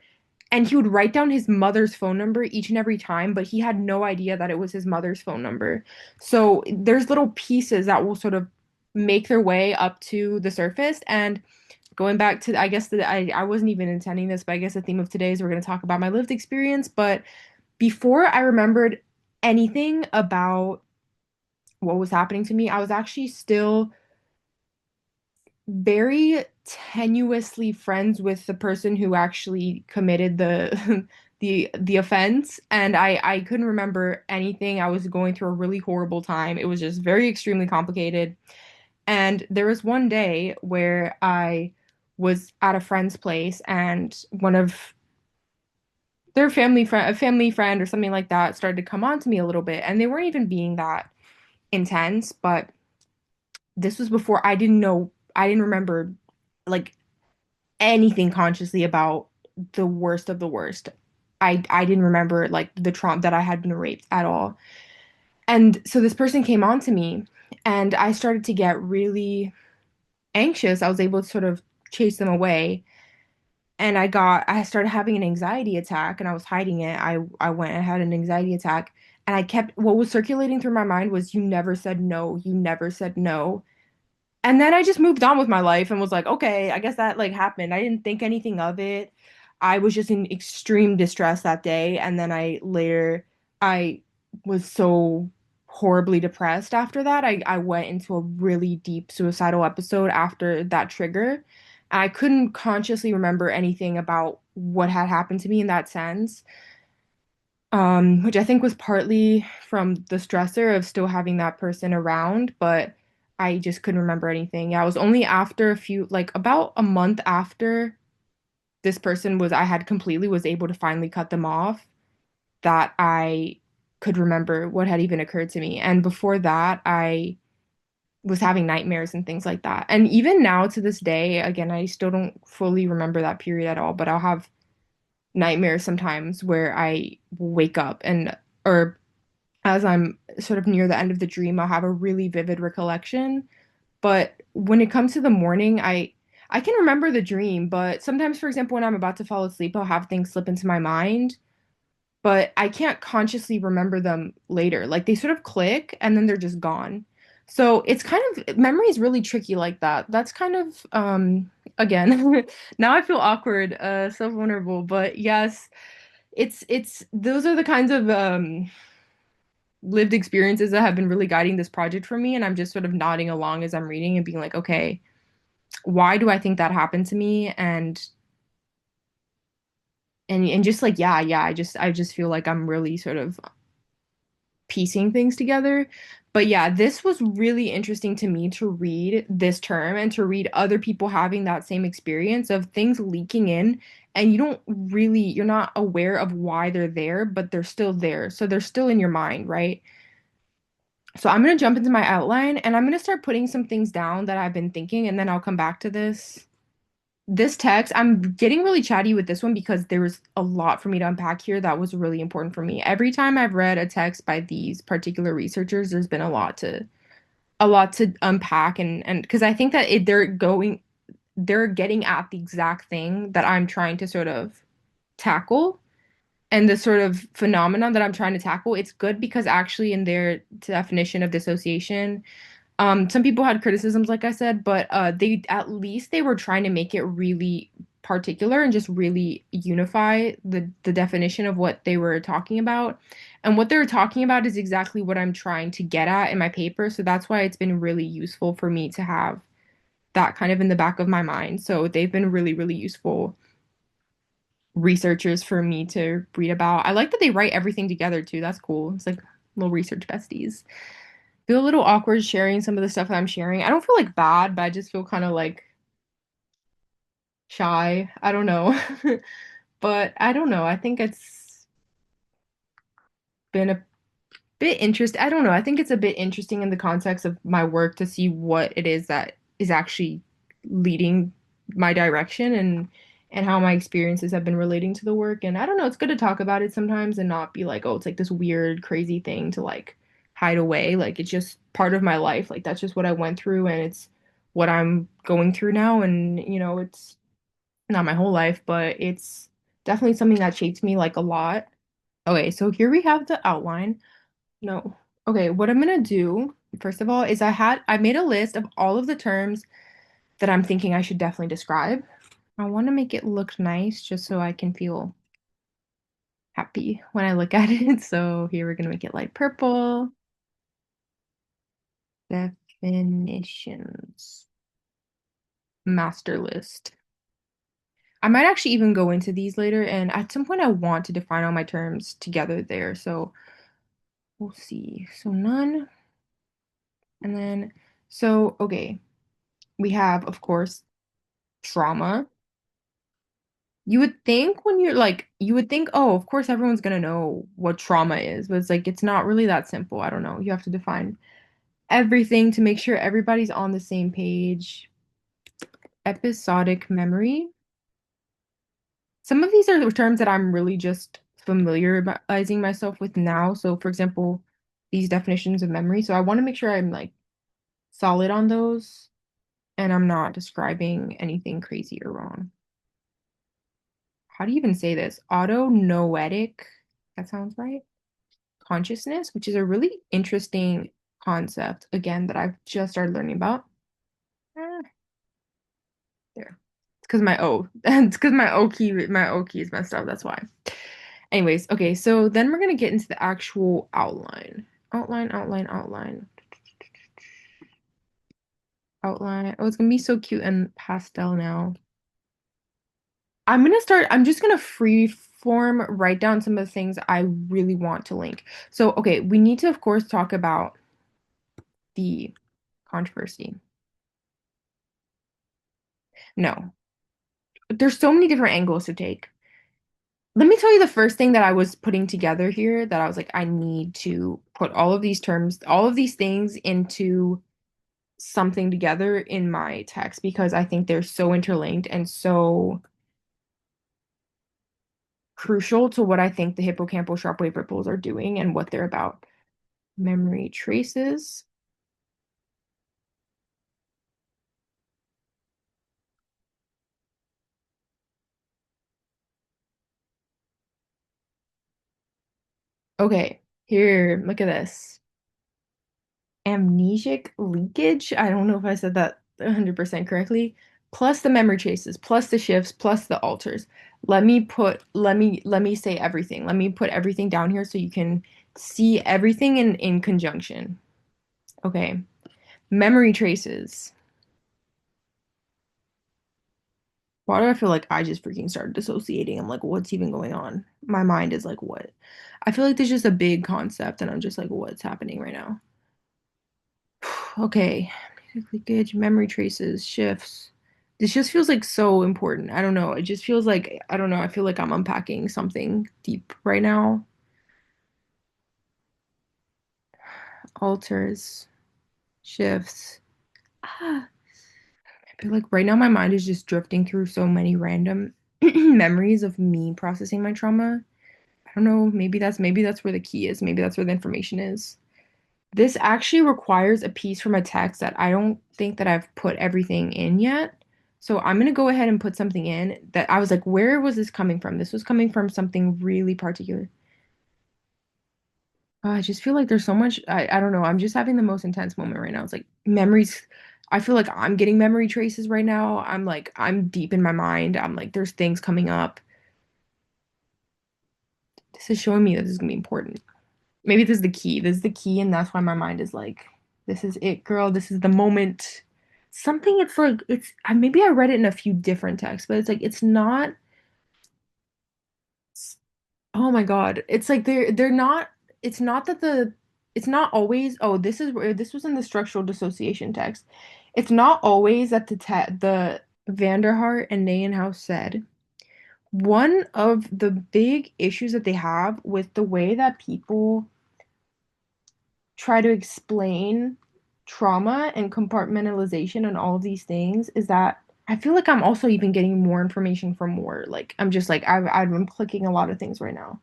and he would write down his mother's phone number each and every time, but he had no idea that it was his mother's phone number. So there's little pieces that will sort of make their way up to the surface. And going back to, I guess that I wasn't even intending this, but I guess the theme of today is we're going to talk about my lived experience. But before I remembered anything about what was happening to me, I was actually still very tenuously friends with the person who actually committed the the offense, and I couldn't remember anything. I was going through a really horrible time. It was just very extremely complicated. And there was one day where I was at a friend's place and one of their a family friend or something like that started to come on to me a little bit, and they weren't even being that intense, but this was before I didn't remember like anything consciously about the worst of the worst. I didn't remember like the trauma that I had been raped at all. And so this person came on to me and I started to get really anxious. I was able to sort of chase them away. And I started having an anxiety attack and I was hiding it. I went and had an anxiety attack and I kept, what was circulating through my mind was, you never said no, you never said no. And then I just moved on with my life and was like, okay, I guess that like happened. I didn't think anything of it. I was just in extreme distress that day. And then I was so horribly depressed after that. I went into a really deep suicidal episode after that trigger. And I couldn't consciously remember anything about what had happened to me in that sense, which I think was partly from the stressor of still having that person around, but I just couldn't remember anything. Yeah, it was only after like about a month after this person I had completely was able to finally cut them off that I could remember what had even occurred to me. And before that, I was having nightmares and things like that. And even now to this day, again, I still don't fully remember that period at all, but I'll have nightmares sometimes where I will wake up or as I'm sort of near the end of the dream, I'll have a really vivid recollection. But when it comes to the morning, I can remember the dream, but sometimes, for example, when I'm about to fall asleep, I'll have things slip into my mind, but I can't consciously remember them later. Like they sort of click and then they're just gone. So it's kind of memory is really tricky like that. That's kind of again, now I feel awkward, so vulnerable, but yes, it's those are the kinds of lived experiences that have been really guiding this project for me. And I'm just sort of nodding along as I'm reading and being like, okay, why do I think that happened to me? And just like, yeah, I just feel like I'm really sort of piecing things together. But yeah, this was really interesting to me to read this term and to read other people having that same experience of things leaking in, and you're not aware of why they're there, but they're still there. So they're still in your mind, right? So I'm going to jump into my outline and I'm going to start putting some things down that I've been thinking, and then I'll come back to this. This text, I'm getting really chatty with this one because there was a lot for me to unpack here that was really important for me. Every time I've read a text by these particular researchers, there's been a lot to unpack, and because I think that they're getting at the exact thing that I'm trying to sort of tackle, and the sort of phenomenon that I'm trying to tackle. It's good because actually in their definition of dissociation, some people had criticisms, like I said, but they at least they were trying to make it really particular and just really unify the definition of what they were talking about. And what they were talking about is exactly what I'm trying to get at in my paper. So that's why it's been really useful for me to have that kind of in the back of my mind. So they've been really, really useful researchers for me to read about. I like that they write everything together too. That's cool. It's like little research besties. Feel a little awkward sharing some of the stuff that I'm sharing. I don't feel like bad, but I just feel kind of like shy. I don't know. But I don't know. I think it's been a bit interesting. I don't know. I think it's a bit interesting in the context of my work to see what it is that is actually leading my direction and how my experiences have been relating to the work. And I don't know, it's good to talk about it sometimes and not be like, oh, it's like this weird, crazy thing to like hide away. Like it's just part of my life. Like that's just what I went through and it's what I'm going through now. And it's not my whole life, but it's definitely something that shaped me like a lot. Okay, so here we have the outline. No. Okay, what I'm gonna do, first of all, is I made a list of all of the terms that I'm thinking I should definitely describe. I want to make it look nice just so I can feel happy when I look at it. So here we're gonna make it light purple. Definitions. Master list. I might actually even go into these later, and at some point I want to define all my terms together there. So we'll see. So none, and then okay, we have, of course, trauma. You would think when you're like, you would think, oh, of course everyone's gonna know what trauma is, but it's like it's not really that simple. I don't know. You have to define everything to make sure everybody's on the same page. Episodic memory. Some of these are the terms that I'm really just familiarizing myself with now. So, for example, these definitions of memory. So I want to make sure I'm like solid on those and I'm not describing anything crazy or wrong. How do you even say this? Autonoetic. That sounds right. Consciousness, which is a really interesting concept, again, that I've just started learning about. Eh, there. It's because my O. It's because my O key is messed up. That's why. Anyways, okay, so then we're gonna get into the actual outline. Outline. Outline. Oh, it's gonna be so cute and pastel now. I'm just gonna free form write down some of the things I really want to link. So, okay, we need to, of course, talk about the controversy. No, there's so many different angles to take. Let me tell you the first thing that I was putting together here that I was like, I need to put all of these terms, all of these things into something together in my text because I think they're so interlinked and so crucial to what I think the hippocampal sharp wave ripples are doing and what they're about. Memory traces. Okay, here, look at this. Amnesic leakage. I don't know if I said that 100% correctly. Plus the memory traces, plus the shifts, plus the alters. Let me say everything. Let me put everything down here so you can see everything in conjunction. Okay. Memory traces. Why do I feel like I just freaking started dissociating? I'm like, what's even going on? My mind is like, what? I feel like there's just a big concept, and I'm just like, what's happening right now? Okay, leakage, memory traces, shifts. This just feels like so important. I don't know. It just feels like, I don't know. I feel like I'm unpacking something deep right now. Alters, shifts. Ah, I feel like right now my mind is just drifting through so many random memories of me processing my trauma. I don't know. Maybe that's where the key is. Maybe that's where the information is. This actually requires a piece from a text that I don't think that I've put everything in yet. So I'm gonna go ahead and put something in that I was like, where was this coming from? This was coming from something really particular. I just feel like there's so much, I don't know. I'm just having the most intense moment right now. It's like memories. I feel like I'm getting memory traces right now. I'm deep in my mind. I'm like, there's things coming up. This is showing me that this is gonna be important. Maybe this is the key. This is the key, and that's why my mind is like, this is it, girl. This is the moment. Something it's like maybe I read it in a few different texts, but it's like it's not oh my God. It's like they're not it's not that it's not always this is where this was in the structural dissociation text. It's not always that the Vanderhart and Nijenhuis said, one of the big issues that they have with the way that people try to explain trauma and compartmentalization and all of these things is that I feel like I'm also even getting more information from more. Like I'm just like I'm clicking a lot of things right now.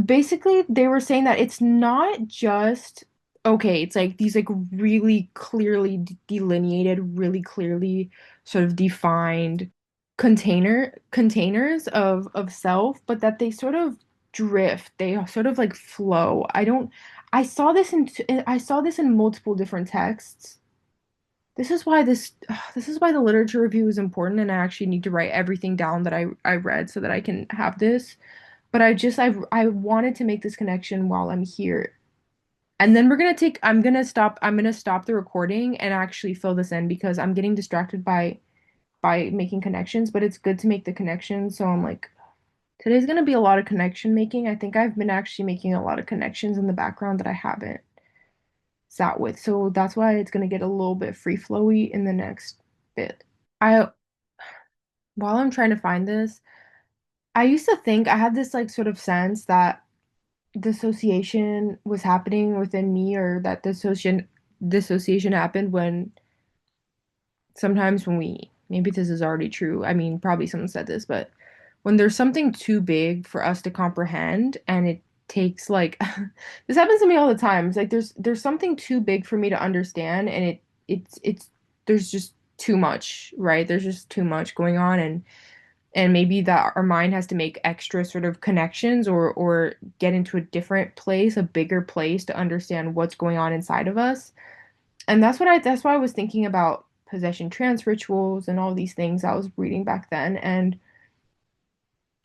Basically, they were saying that it's not just okay, it's like these like really clearly delineated, really clearly sort of defined containers of self, but that they sort of drift. They sort of like flow. I saw this in multiple different texts. This is why the literature review is important, and I actually need to write everything down that I read so that I can have this. But I wanted to make this connection while I'm here. And then I'm gonna stop the recording and actually fill this in because I'm getting distracted by making connections, but it's good to make the connections. So I'm like, today's gonna be a lot of connection making. I think I've been actually making a lot of connections in the background that I haven't sat with. So that's why it's gonna get a little bit free flowy in the next bit. I While I'm trying to find this, I used to think I had this like sort of sense that dissociation was happening within me or that dissociation happened when sometimes when we maybe this is already true. I mean, probably someone said this, but when there's something too big for us to comprehend and it takes like this happens to me all the time. It's like there's something too big for me to understand and it's there's just too much, right? There's just too much going on and maybe that our mind has to make extra sort of connections or get into a different place, a bigger place to understand what's going on inside of us. And that's why I was thinking about possession trance rituals and all these things I was reading back then. And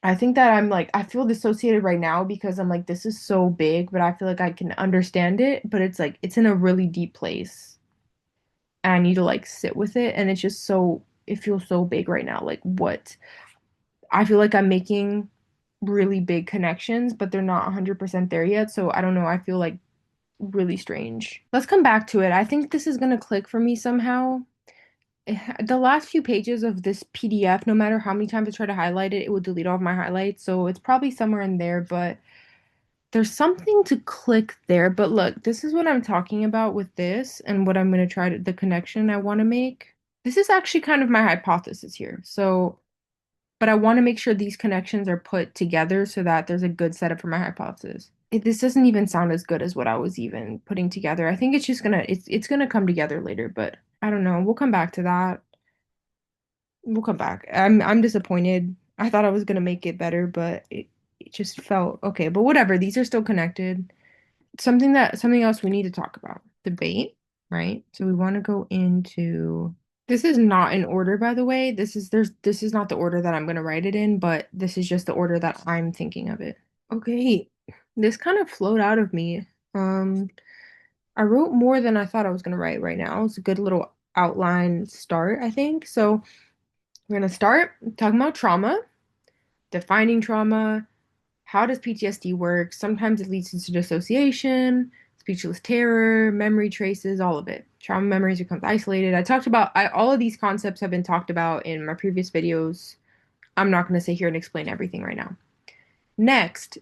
I think that I feel dissociated right now because I'm like this is so big, but I feel like I can understand it, but it's like it's in a really deep place. And I need to like sit with it and it's just so it feels so big right now. Like what I feel like I'm making really big connections, but they're not 100% there yet. So I don't know. I feel like really strange. Let's come back to it. I think this is going to click for me somehow. The last few pages of this PDF, no matter how many times I try to highlight it, it will delete all of my highlights. So it's probably somewhere in there, but there's something to click there. But look, this is what I'm talking about with this and what I'm going to try to, the connection I want to make. This is actually kind of my hypothesis here. So but I want to make sure these connections are put together so that there's a good setup for my hypothesis. This doesn't even sound as good as what I was even putting together. I think it's just gonna it's gonna come together later, but I don't know. We'll come back to that. We'll come back. I'm disappointed. I thought I was gonna make it better, but it just felt okay. But whatever. These are still connected. Something else we need to talk about. Debate, right? So we want to go into this is not in order, by the way. This is not the order that I'm gonna write it in, but this is just the order that I'm thinking of it. Okay, this kind of flowed out of me. Um, I wrote more than I thought I was gonna write right now. It's a good little outline start, I think. So we're gonna start talking about trauma, defining trauma, how does PTSD work? Sometimes it leads to dissociation, speechless terror, memory traces, all of it. Trauma memories becomes isolated. All of these concepts have been talked about in my previous videos. I'm not going to sit here and explain everything right now. Next,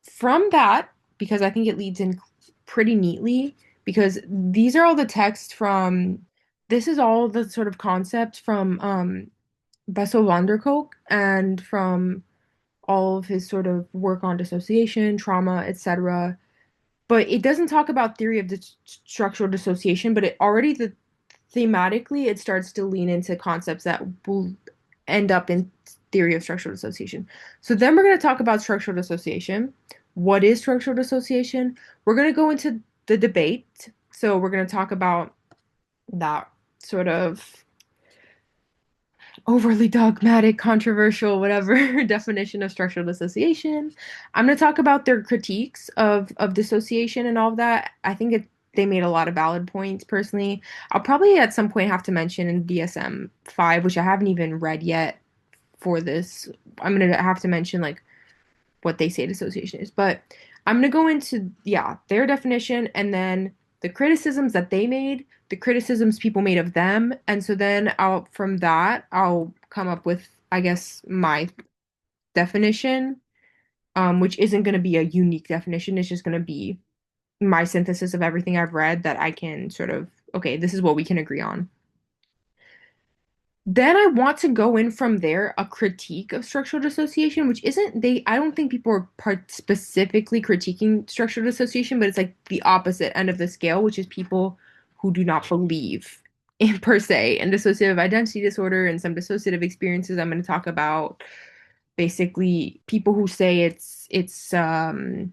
from that, because I think it leads in pretty neatly, because these are all the texts from, this is all the sort of concepts from Bessel van der Kolk and from all of his sort of work on dissociation, trauma, etc. But it doesn't talk about theory of structural dissociation, but it already thematically it starts to lean into concepts that will end up in theory of structural dissociation. So then we're going to talk about structural dissociation. What is structural dissociation? We're going to go into the debate. So we're going to talk about that sort of overly dogmatic, controversial, whatever definition of structural dissociation. I'm going to talk about their critiques of dissociation and all of that. I think they made a lot of valid points personally. I'll probably at some point have to mention in DSM-5, which I haven't even read yet for this. I'm going to have to mention like what they say dissociation is. But I'm going to go into, yeah, their definition and then the criticisms that they made, the criticisms people made of them, and so then I'll come up with, I guess, my definition, which isn't going to be a unique definition. It's just going to be my synthesis of everything I've read that I can sort of, okay, this is what we can agree on. Then I want to go in from there a critique of structural dissociation, which isn't I don't think people are specifically critiquing structural dissociation, but it's like the opposite end of the scale, which is people who do not believe in per se in dissociative identity disorder and some dissociative experiences I'm going to talk about. Basically, people who say it's a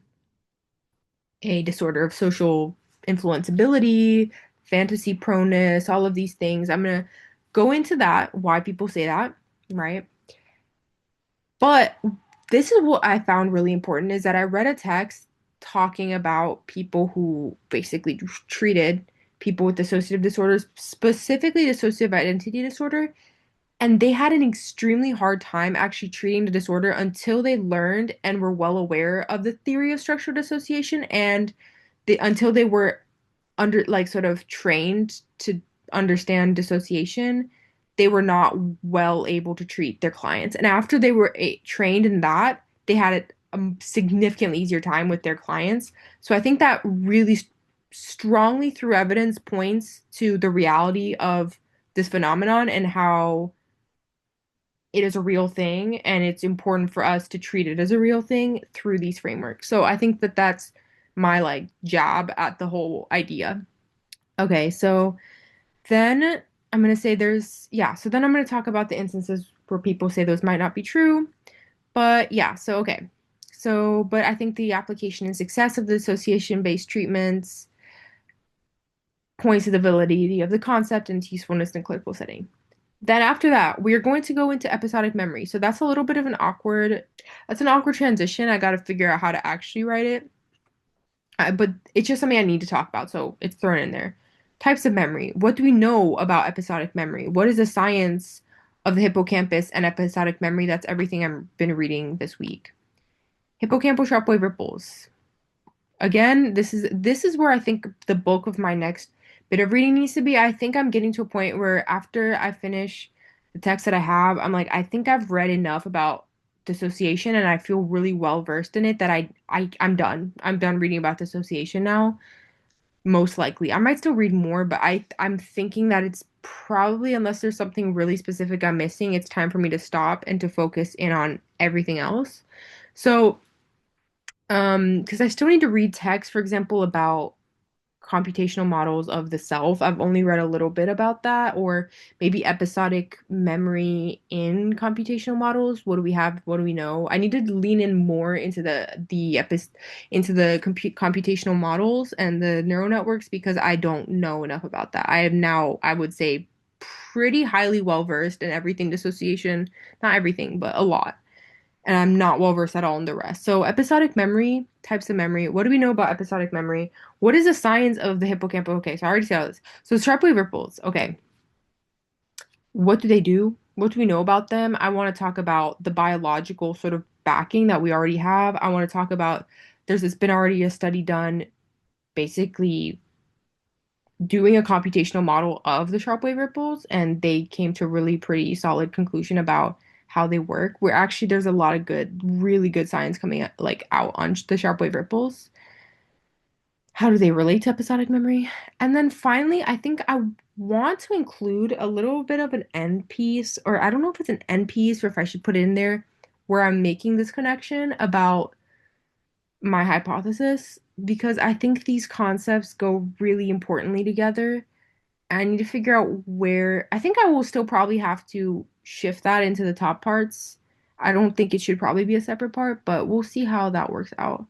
disorder of social influenceability, fantasy proneness, all of these things. I'm going to go into that, why people say that, right? But this is what I found really important is that I read a text talking about people who basically treated people with dissociative disorders, specifically dissociative identity disorder, and they had an extremely hard time actually treating the disorder until they learned and were well aware of the theory of structural dissociation and until they were under like sort of trained to understand dissociation, they were not well able to treat their clients. And after they were trained in that, they had a significantly easier time with their clients. So I think that really strongly through evidence points to the reality of this phenomenon and how it is a real thing and it's important for us to treat it as a real thing through these frameworks. So I think that that's my like jab at the whole idea. Okay, so then I'm going to say so then I'm going to talk about the instances where people say those might not be true. But yeah, so okay. So, but I think the application and success of the association-based treatments points to the validity of the concept and its usefulness in a clinical setting. Then after that, we are going to go into episodic memory. So that's a little bit of that's an awkward transition. I got to figure out how to actually write it. But it's just something I need to talk about, so it's thrown in there. Types of memory. What do we know about episodic memory? What is the science of the hippocampus and episodic memory? That's everything I've been reading this week. Hippocampal sharp-wave ripples. Again, this is where I think the bulk of my next bit of reading needs to be. I think I'm getting to a point where after I finish the text that I have, I'm like, I think I've read enough about dissociation and I feel really well versed in it that I'm done. I'm done reading about dissociation now. Most likely. I might still read more, but I'm thinking that it's probably unless there's something really specific I'm missing, it's time for me to stop and to focus in on everything else. So because I still need to read text, for example, about computational models of the self. I've only read a little bit about that, or maybe episodic memory in computational models. What do we have? What do we know? I need to lean in more into the computational models and the neural networks because I don't know enough about that. I am now, I would say, pretty highly well versed in everything dissociation, not everything, but a lot, and I'm not well versed at all in the rest. So, episodic memory, types of memory. What do we know about episodic memory? What is the science of the hippocampus? Okay, so I already said all this. So, sharp wave ripples. Okay, what do they do? What do we know about them? I want to talk about the biological sort of backing that we already have. I want to talk about been already a study done basically doing a computational model of the sharp wave ripples, and they came to a really pretty solid conclusion about how they work. Where actually there's a lot of really good science coming out on the sharp wave ripples. How do they relate to episodic memory? And then finally, I think I want to include a little bit of an end piece, or I don't know if it's an end piece or if I should put it in there, where I'm making this connection about my hypothesis, because I think these concepts go really importantly together. I need to figure out where I think I will still probably have to shift that into the top parts. I don't think it should probably be a separate part, but we'll see how that works out.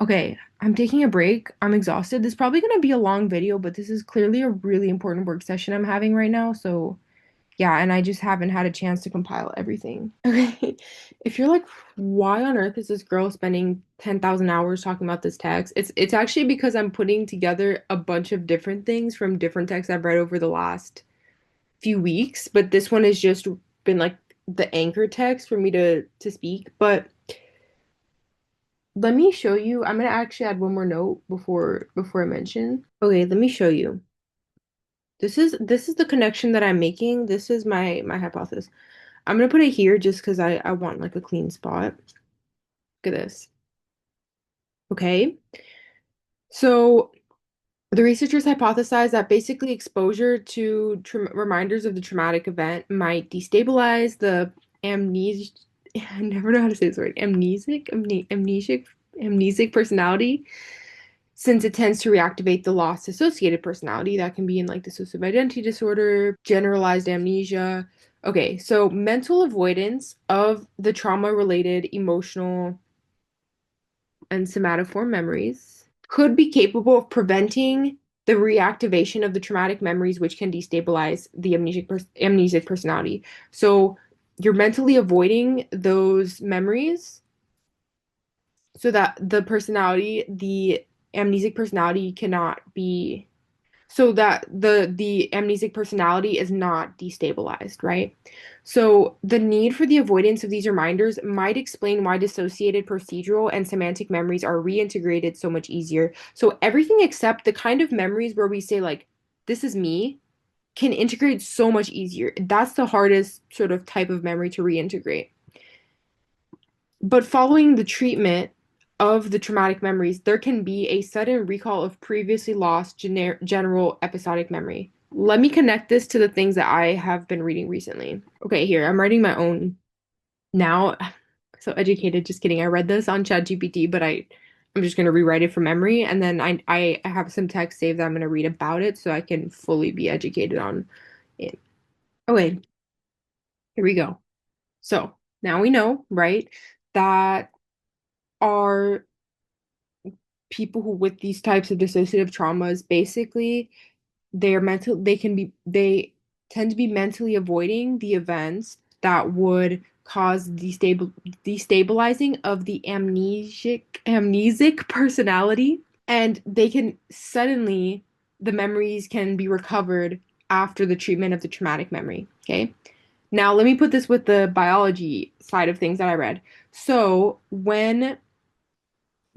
Okay, I'm taking a break. I'm exhausted. This is probably going to be a long video, but this is clearly a really important work session I'm having right now. So yeah, and I just haven't had a chance to compile everything. Okay. If you're like, why on earth is this girl spending 10,000 hours talking about this text? It's actually because I'm putting together a bunch of different things from different texts I've read over the last few weeks, but this one has just been like the anchor text for me to speak. But Let me show you. I'm gonna actually add one more note before I mention. Okay, let me show you. This is the connection that I'm making. This is my hypothesis. I'm gonna put it here just because I want like a clean spot. Look at this. Okay. So the researchers hypothesized that basically exposure to reminders of the traumatic event might destabilize the amnesia. I never know how to say this word. Amnesic personality, since it tends to reactivate the loss associated personality that can be in like dissociative identity disorder, generalized amnesia. Okay, so mental avoidance of the trauma-related emotional and somatoform memories could be capable of preventing the reactivation of the traumatic memories, which can destabilize the amnesic personality. So you're mentally avoiding those memories so that the amnesic personality cannot be so that the amnesic personality is not destabilized, right? So the need for the avoidance of these reminders might explain why dissociated procedural and semantic memories are reintegrated so much easier. So everything except the kind of memories where we say like this is me can integrate so much easier. That's the hardest sort of type of memory to reintegrate. But following the treatment of the traumatic memories, there can be a sudden recall of previously lost general episodic memory. Let me connect this to the things that I have been reading recently. Okay, here, I'm writing my own now. So educated, just kidding. I read this on ChatGPT, but I'm just gonna rewrite it from memory, and then I have some text saved that I'm gonna read about it so I can fully be educated on it. Okay, here we go. So now we know, right, that our people who with these types of dissociative traumas basically they tend to be mentally avoiding the events that would cause destabilizing of the amnesic personality, and they can suddenly the memories can be recovered after the treatment of the traumatic memory. Okay, now let me put this with the biology side of things that I read. So when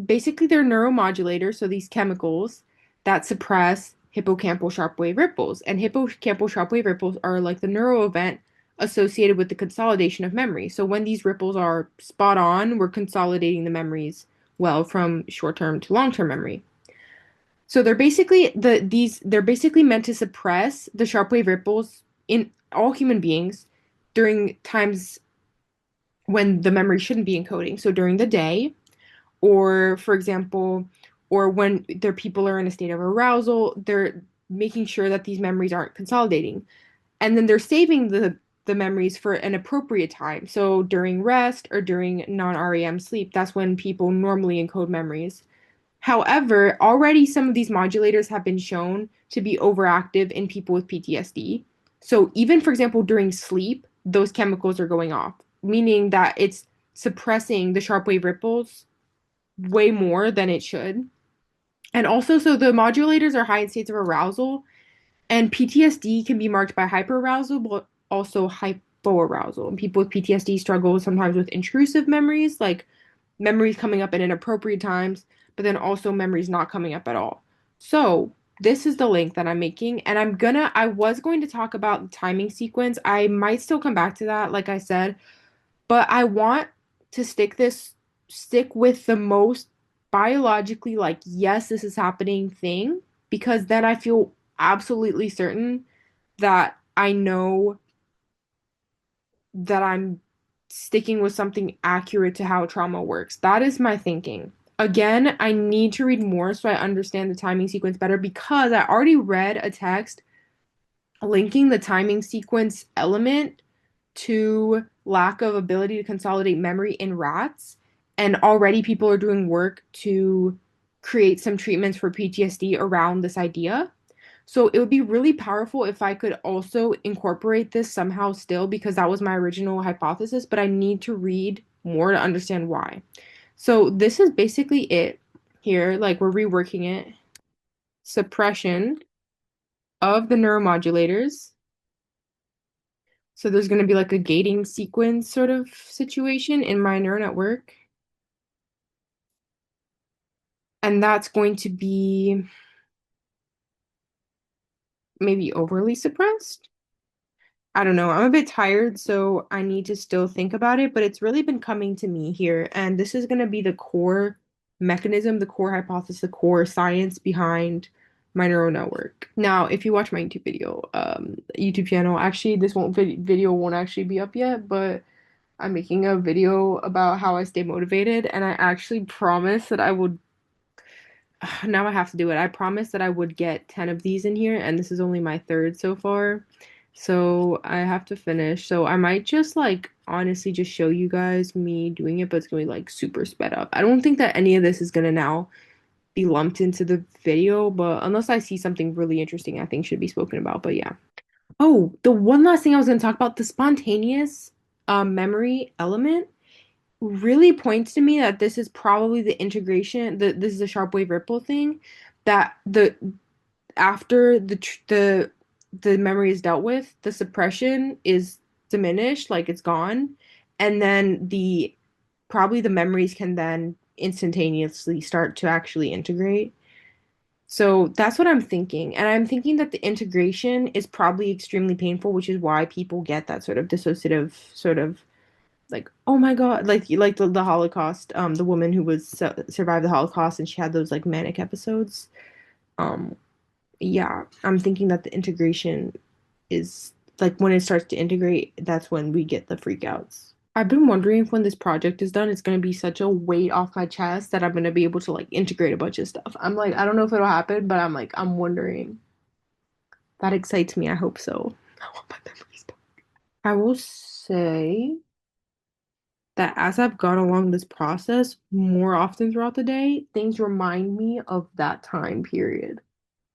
basically they're neuromodulators, so these chemicals that suppress hippocampal sharp wave ripples. And hippocampal sharp wave ripples are like the neuro event associated with the consolidation of memory. So when these ripples are spot on, we're consolidating the memories well from short-term to long-term memory. So they're basically meant to suppress the sharp wave ripples in all human beings during times when the memory shouldn't be encoding. So during the day, or for example, or when their people are in a state of arousal, they're making sure that these memories aren't consolidating. And then they're saving the memories for an appropriate time. So during rest or during non-REM sleep, that's when people normally encode memories. However, already some of these modulators have been shown to be overactive in people with PTSD. So even, for example, during sleep, those chemicals are going off, meaning that it's suppressing the sharp wave ripples way more than it should. And also, so the modulators are high in states of arousal, and PTSD can be marked by hyperarousal, but also hypoarousal. And people with PTSD struggle sometimes with intrusive memories, like memories coming up at inappropriate times, but then also memories not coming up at all. So, this is the link that I'm making, and I was going to talk about the timing sequence. I might still come back to that, like I said, but I want to stick with the most biologically like, yes, this is happening thing, because then I feel absolutely certain that I know that I'm sticking with something accurate to how trauma works. That is my thinking. Again, I need to read more so I understand the timing sequence better because I already read a text linking the timing sequence element to lack of ability to consolidate memory in rats. And already people are doing work to create some treatments for PTSD around this idea. So it would be really powerful if I could also incorporate this somehow still, because that was my original hypothesis, but I need to read more to understand why. So this is basically it here. Like we're reworking it. Suppression of the neuromodulators. So there's going to be like a gating sequence sort of situation in my neural network. And that's going to be maybe overly suppressed. I don't know. I'm a bit tired, so I need to still think about it, but it's really been coming to me here. And this is going to be the core mechanism, the core hypothesis, the core science behind my neural network. Now, if you watch my YouTube channel, actually, this won't video won't actually be up yet, but I'm making a video about how I stay motivated, and I actually promised that I would now I have to do it. I promised that I would get 10 of these in here, and this is only my third so far. So I have to finish. So I might just like honestly just show you guys me doing it, but it's gonna be like super sped up. I don't think that any of this is gonna now be lumped into the video, but unless I see something really interesting, I think should be spoken about. But yeah. Oh, the one last thing I was gonna talk about, the spontaneous memory element really points to me that this is probably the integration, this is a sharp wave ripple thing, that the after the memory is dealt with, the suppression is diminished, like it's gone, and then the probably the memories can then instantaneously start to actually integrate. So that's what I'm thinking. And I'm thinking that the integration is probably extremely painful, which is why people get that sort of dissociative sort of like, oh my God, like the Holocaust, the woman who was survived the Holocaust and she had those like manic episodes. Um, yeah, I'm thinking that the integration is like when it starts to integrate, that's when we get the freakouts. I've been wondering if when this project is done, it's gonna be such a weight off my chest that I'm gonna be able to like integrate a bunch of stuff. I'm like, I don't know if it'll happen, but I'm like, I'm wondering. That excites me. I hope so. I want my memories back. I will say that as I've gone along this process more often throughout the day, things remind me of that time period.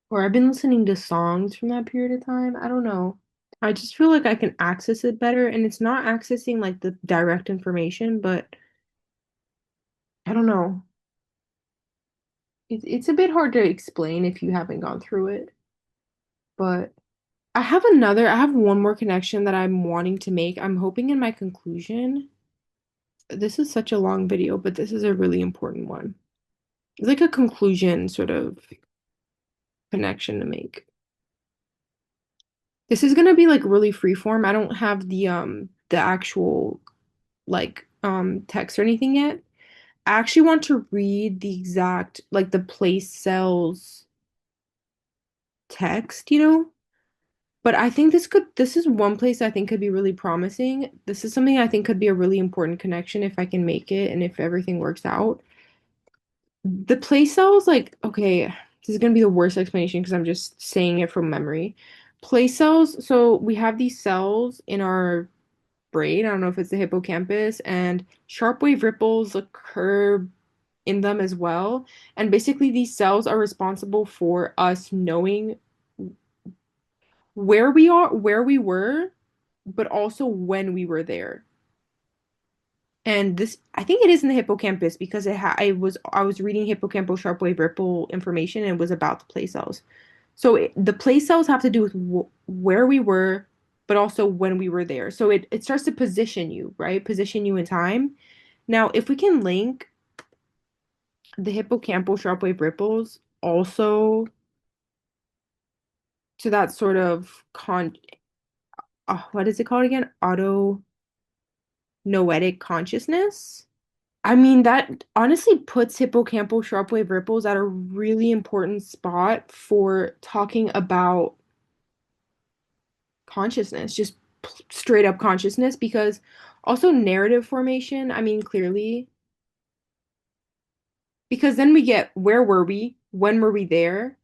Or I've been listening to songs from that period of time. I don't know. I just feel like I can access it better, and it's not accessing like the direct information, but I don't know. It's a bit hard to explain if you haven't gone through it. But I have one more connection that I'm wanting to make. I'm hoping in my conclusion. This is such a long video, but this is a really important one. It's like a conclusion sort of connection to make. This is gonna be like really freeform. I don't have the actual like text or anything yet. I actually want to read the exact like the place cells text, you know? But I think this is one place I think could be really promising. This is something I think could be a really important connection if I can make it and if everything works out. The place cells, like, okay, this is gonna be the worst explanation because I'm just saying it from memory. Place cells, so we have these cells in our brain. I don't know if it's the hippocampus, and sharp wave ripples occur in them as well. And basically, these cells are responsible for us knowing where we are, where we were, but also when we were there. And this, I think it is in the hippocampus because I was reading hippocampal sharp wave ripple information and it was about the place cells. So the place cells have to do with where we were, but also when we were there. So it starts to position you, right? Position you in time. Now, if we can link the hippocampal sharp wave ripples also to that sort of what is it called again? Auto noetic consciousness. I mean, that honestly puts hippocampal sharp wave ripples at a really important spot for talking about consciousness, just straight up consciousness, because also narrative formation, I mean, clearly, because then we get where were we? When were we there?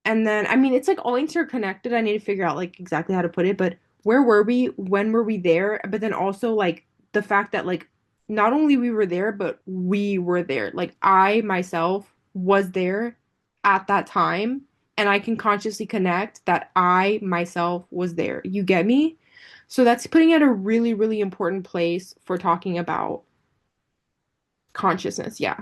And then, I mean, it's like all interconnected. I need to figure out like exactly how to put it, but where were we? When were we there? But then also like the fact that like not only we were there, but we were there. Like I myself was there at that time, and I can consciously connect that I myself was there. You get me? So that's putting it at a really, really important place for talking about consciousness. Yeah,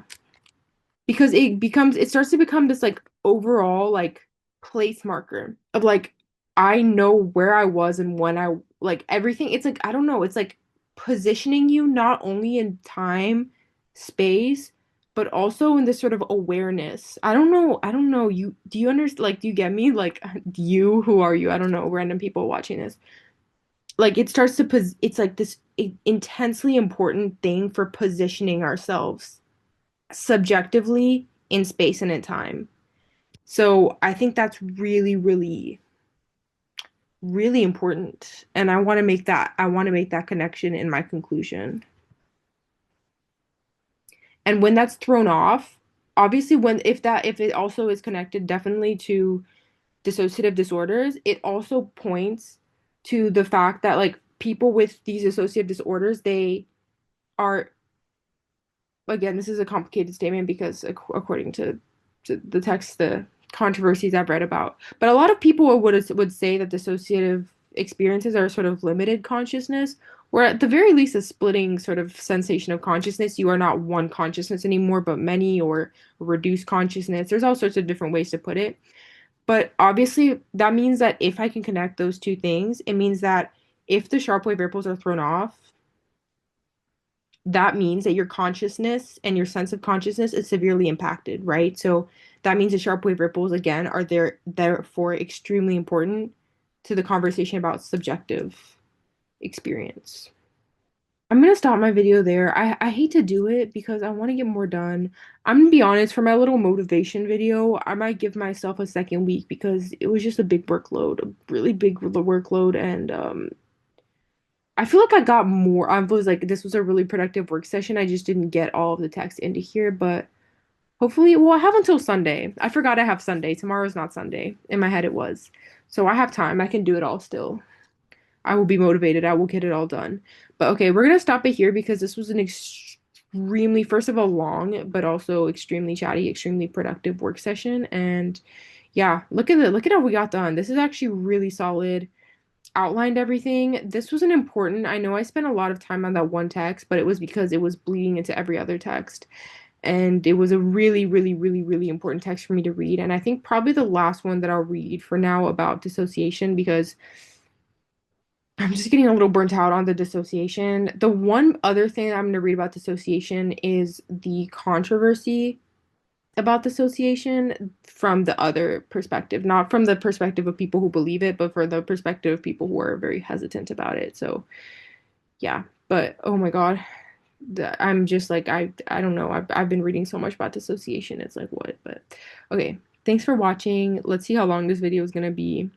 because it starts to become this like overall like place marker of like I know where I was and when I like everything. It's like I don't know, it's like positioning you not only in time, space, but also in this sort of awareness. I don't know, you do you understand, like, do you get me? Like, you, who are you? I don't know, random people watching this. Like, it starts to it's like this intensely important thing for positioning ourselves subjectively in space and in time. So I think that's really, really, really important. And I want to make that connection in my conclusion. And when that's thrown off, obviously when if it also is connected definitely to dissociative disorders, it also points to the fact that like people with these dissociative disorders, they are, again, this is a complicated statement because according to the text, the controversies I've read about, but a lot of people would say that dissociative experiences are sort of limited consciousness, or at the very least a splitting sort of sensation of consciousness. You are not one consciousness anymore, but many, or reduced consciousness. There's all sorts of different ways to put it. But obviously, that means that if I can connect those two things, it means that if the sharp wave ripples are thrown off, that means that your consciousness and your sense of consciousness is severely impacted, right? So that means the sharp wave ripples again are therefore extremely important to the conversation about subjective experience. I'm gonna stop my video there. I hate to do it because I want to get more done. I'm gonna be honest, for my little motivation video, I might give myself a second week because it was just a big workload, a really big workload, and I feel like I got more. I was like, this was a really productive work session. I just didn't get all of the text into here, but hopefully, well, I have until Sunday. I forgot I have Sunday. Tomorrow's not Sunday. In my head, it was. So I have time. I can do it all still. I will be motivated. I will get it all done. But okay, we're gonna stop it here because this was an extremely, first of all, long, but also extremely chatty, extremely productive work session. And yeah, look at how we got done. This is actually really solid, outlined everything. This was an important, I know I spent a lot of time on that one text, but it was because it was bleeding into every other text. And it was a really, really, really, really important text for me to read. And I think probably the last one that I'll read for now about dissociation because I'm just getting a little burnt out on the dissociation. The one other thing I'm going to read about dissociation is the controversy about dissociation from the other perspective, not from the perspective of people who believe it, but for the perspective of people who are very hesitant about it. So, yeah. But oh my God, I'm just like I don't know. I've been reading so much about dissociation. It's like what? But okay. Thanks for watching. Let's see how long this video is gonna be.